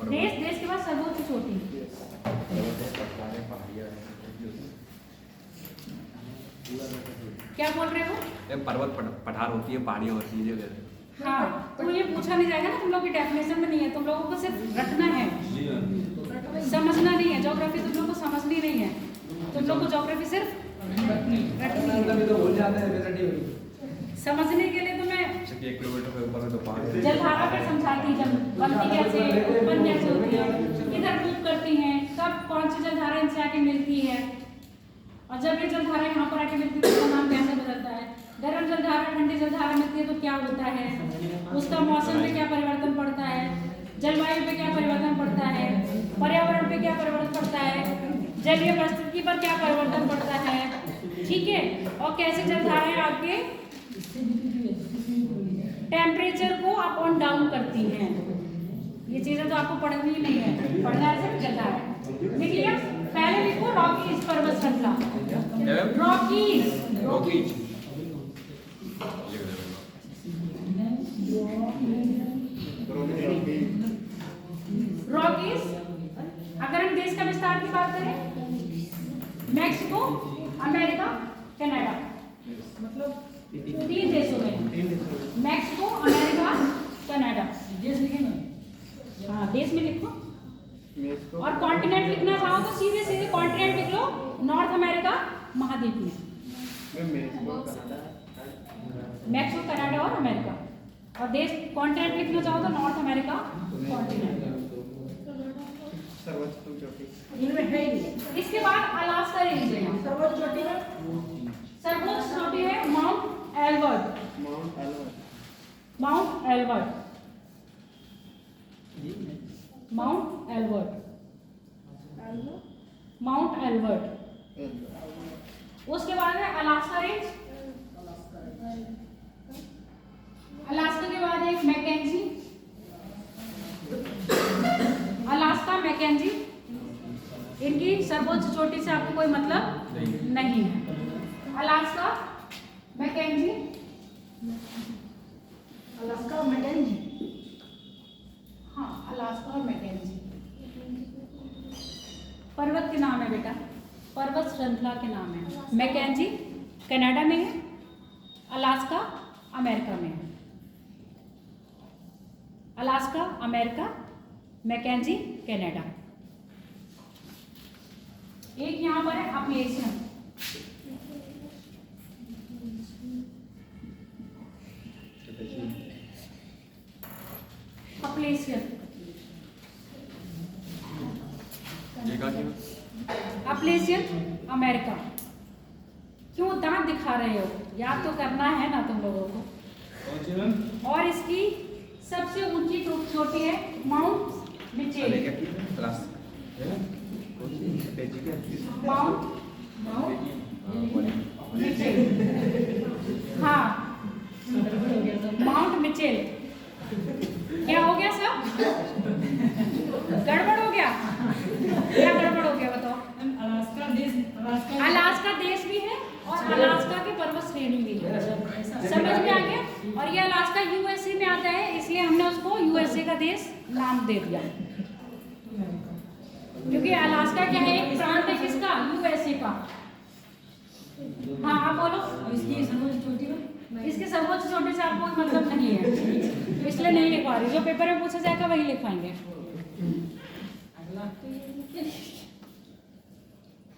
देश के बाद सर्वोच्च चोटी। क्या बोल रहे हो? पर्वत पठार होती है, पहाड़ियाँ होती है। हाँ तो ये पूछा नहीं जाएगा ना, तुम लोग की डेफिनेशन में नहीं है, तुम लोगों को सिर्फ रटना है, समझना नहीं है। ज्योग्राफी तुम लोग को समझनी नहीं है, तुम लोग को ज्योग्राफी सिर्फ रटनी है। समझने के लिए तुम्हें 1 किलोमीटर के ऊपर तो पहाड़, जलधारा पर समझाती, जब बनती कैसे, उत्पन्न कैसे होती है, किधर मूव करती हैं, कब कौन सी जलधारा इनसे आके मिलती है, और जब ये जलधारा यहाँ पर आके मिलती है तो उसका नाम कैसे बदलता है, गर्म जलधारा ठंडी जलधारा मिलती है तो क्या होता है, उसका मौसम में क्या परिवर्तन पड़ता है, जलवायु पे क्या परिवर्तन पड़ता है, पर्यावरण पे क्या परिवर्तन पड़ता है, जलीय परिस्थिति पर क्या परिवर्तन पड़ता है, ठीक है? और कैसे जलधाराएं आपके टेम्परेचर को अप और डाउन करती हैं। ये चीजें तो आपको पढ़नी ही नहीं है, पढ़ना है सिर्फ जलधारा। लिख लिया? पहले लिखो रॉकीज पर्वत श्रृंखला, रॉकीज रॉकीज। अगर हम देश का विस्तार की बात करें, मैक्सिको, अमेरिका, कनाडा, मतलब 3 देश हो गए, मैक्सिको, अमेरिका, कनाडा। देश लिखेंगे? हाँ देश में लिखो, और कॉन्टिनेंट लिखना चाहो तो सीधे सीधे कॉन्टिनेंट लिख लो, नॉर्थ अमेरिका महाद्वीप में, मैक्सिको, कनाडा और अमेरिका। और देश कॉन्टिनेंट लिखना चाहो तो नॉर्थ अमेरिका कॉन्टिनेंट। इनमें है ही नहीं। इसके बाद अलास्का रेंज है, सर्वोच्च चोटी सर्वोच्च चोटी है Mount Elbert, Mount Elbert, Mount Elbert, Mount Elbert. उसके बाद है अलास्का रेंज, अलास्का के बाद है मैकेंजी, अलास्का मैकेंजी। इनकी सर्वोच्च चोटी से आपको कोई मतलब नहीं है। Alaska Mackenzie, Alaska Mackenzie. हाँ अलास्का और मैकेंजी पर्वत के नाम है बेटा, पर्वत श्रृंखला के नाम है। मैकेंजी कनाडा में है, अलास्का अमेरिका में है। Alaska America, Mackenzie Canada. एक यहाँ पर है अपलेशियन, अपलेशियन, ये कहाँ की? Appalachian America. क्यों दांत दिखा रहे हो? याद तो करना है ना तुम लोगों को। कौन सी मैम? और इसकी सबसे ऊंची चोटी है माउंट मिचेल। क्या की? क्लास कौन सी? पेजी क्या? माउंट मिचेल, हाँ माउंट मिचेल। क्या हो गया सब? गड़बड़ हो गया? क्या गड़बड़ हो गया बताओ? अलास्का देश, अलास्का देश भी है और अलास्का की पर्वत श्रेणी भी है। समझ में आ गया? और ये अलास्का यूएसए में आता है, इसलिए हमने उसको यूएसए का देश नाम दे दिया, क्योंकि अलास्का क्या है? एक प्रांत है किसका? यूएसए का। हाँ आप बोलो। इसकी सर्वोच्च चोटी में इसके सर्वोच्च चोटी से आपको कोई मतलब नहीं है, तो इसलिए नहीं लिखवा रही। जो पेपर में पूछा जाएगा वही लिखवाएंगे।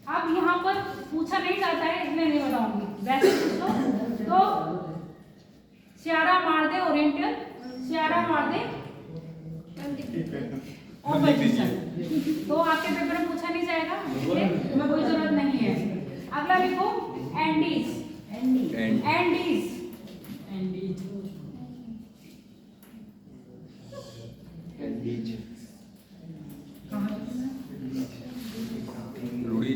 अब यहाँ पर पूछा नहीं जाता है इसलिए नहीं बताऊंगी। वैसे पूछो तो सियारा मार्दे ओरिएंटल, सियारा मार्दे ओपन, तो आपके पेपर में पूछा नहीं जाएगा, इसलिए तुम्हें कोई जरूरत नहीं है। अगला लिखो एंडीज, एंडीज,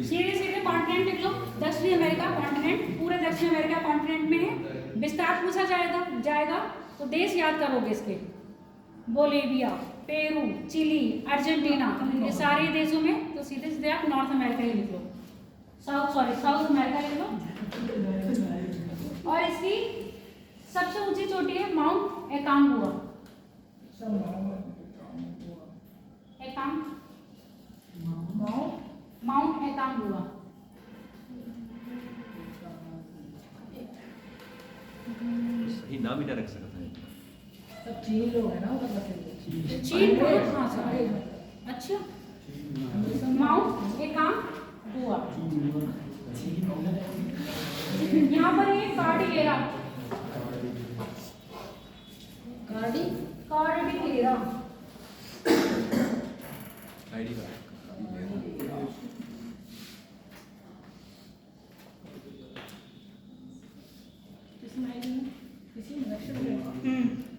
सीधे सीधे कॉन्टिनेंट लिख लो। दक्षिणी अमेरिका कॉन्टिनेंट, पूरे दक्षिण अमेरिका कॉन्टिनेंट में है। विस्तार पूछा जाएगा तो देश याद करोगे इसके। बोलिविया, पेरू, चिली, अर्जेंटीना, ये सारे देशों में, तो सीधे सीधे आप नॉर्थ अमेरिका ही लिख लो। साउथ अमेरिका लिख लो। और इसकी सबसे ऊंची चोटी है माउंट एकांगुआ, माउंट एकांगुआ। सही नाम ही ना रख सकता है। सब चीनी लोग हैं ना, वो बताइए। चीन बहुत कहाँ से आया? अच्छा, माउंट एकांगुआ। यहाँ पर ये कार्डिलेरा, कार्डिलेरा, आईडी का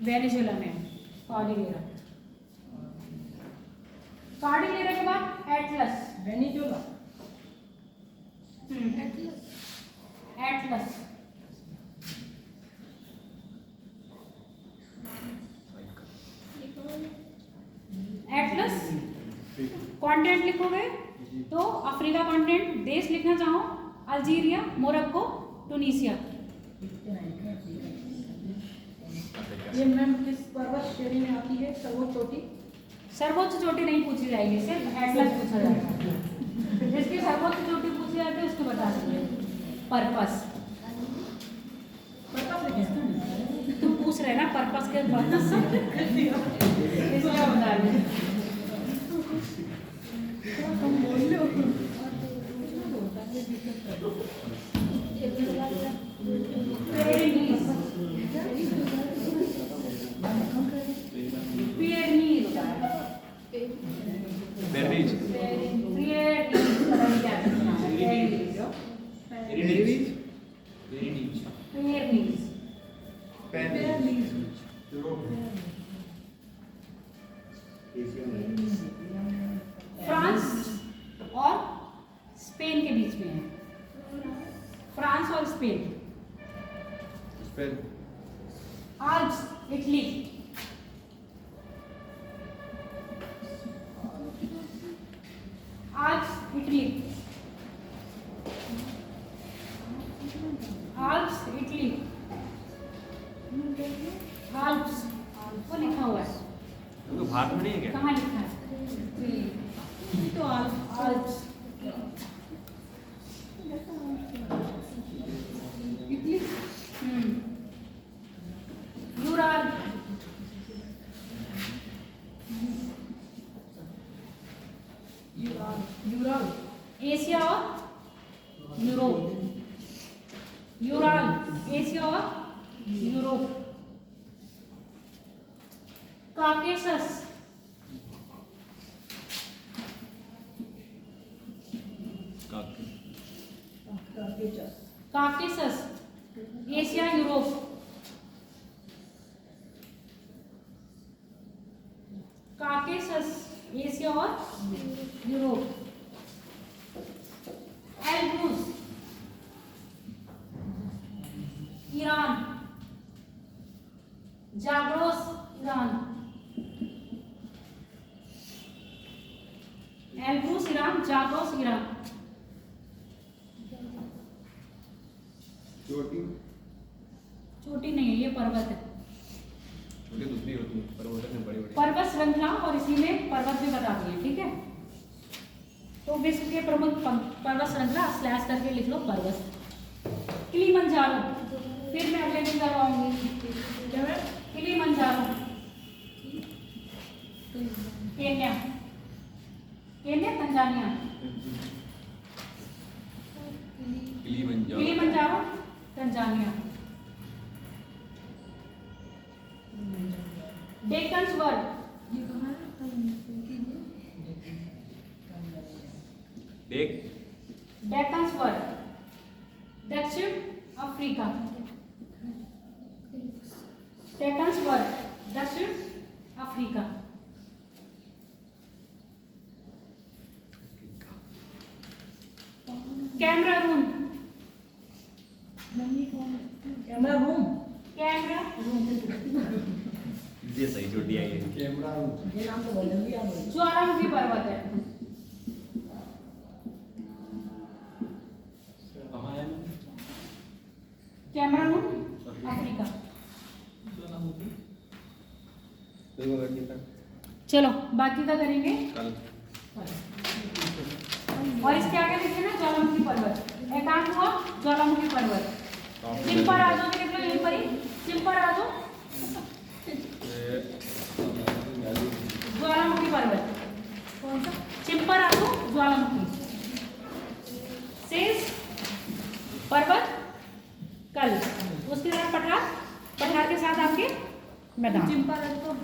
वेनेजुएला में कार्डिलेरा। कार्डिलेरा के बाद Atlas, Venezuela, Atlas, Atlas. Continent लिखोगे तो अफ्रीका कॉन्टिनेंट, देश लिखना चाहो अल्जीरिया, मोरक्को, टूनिसिया। ये मैम किस पर्वत श्रेणी में आती है सर्वोच्च चोटी? सर्वोच्च चोटी नहीं पूछी जाएगी, सिर्फ एटलस पूछा जाएगा। जिसकी सर्वोच्च चोटी पूछी जाती है उसको बता दीजिए। पर्पस, तुम पूछ रहे ना पर्पस के पर्पस इसलिए बता दीजिए। पेरिज फ्रांस और स्पेन के बीच में है। फ्रांस और स्पेन। स्पेन, आज इटली, आज इटली, आल्प्स इटली, आल्प्स वो लिखा हुआ है, तो भारत में नहीं है क्या? कहाँ लिखा है? तो Alps Italy Ural, Europe Asia और यूरोप, यूराल एशिया और Europe, Caucasus, Caucasus Asia Europe, Caucasus Asia और Europe, Elbrus Iran, Zagros Iran, Elbrus Iran, Zagros Iran, चोटी छोटी नहीं है ये पर्वत है, छोटी दूसरी होती है पर वो तो बड़ी बड़ी पर्वत श्रृंखला और इसी में पर्वत भी बता दिए, ठीक है। तो विश्व के प्रमुख पर्वत श्रृंखला स्लैश करके लिख लो पर्वत। किलिमंजारो, फिर मैं अगले दिन करवाऊंगी। Kilimanjaro Kenya, Kenya Tanzania, Kilimanjaro Tanzania. डेक्कन स्वर्ड, देख डेक्कन स्वर्ड दक्षिण अफ्रीका, डेक्कन स्वर्ड दक्षिण Africa. Cameroon, camera room, camera ये सही चोटी आई है। ये नाम तो बहुत जल्दी याद हो गया। ज्वालामुखी पर्वत है। Cameroon Africa. चलो बाकी का करेंगे कल और इसके आगे लिखे ना ज्वालामुखी पर्वत, एकांत हुआ ज्वालामुखी पर्वत। चिंपा राजो के लिख लो यहीं पर ही, चिंपा राजो ज्वालामुखी पर्वत, कौन सा चिंपा राजो ज्वालामुखी। शेष पर्वत कल, उसके साथ पठार, पठार के साथ आपके मैदान। चिंपा राजो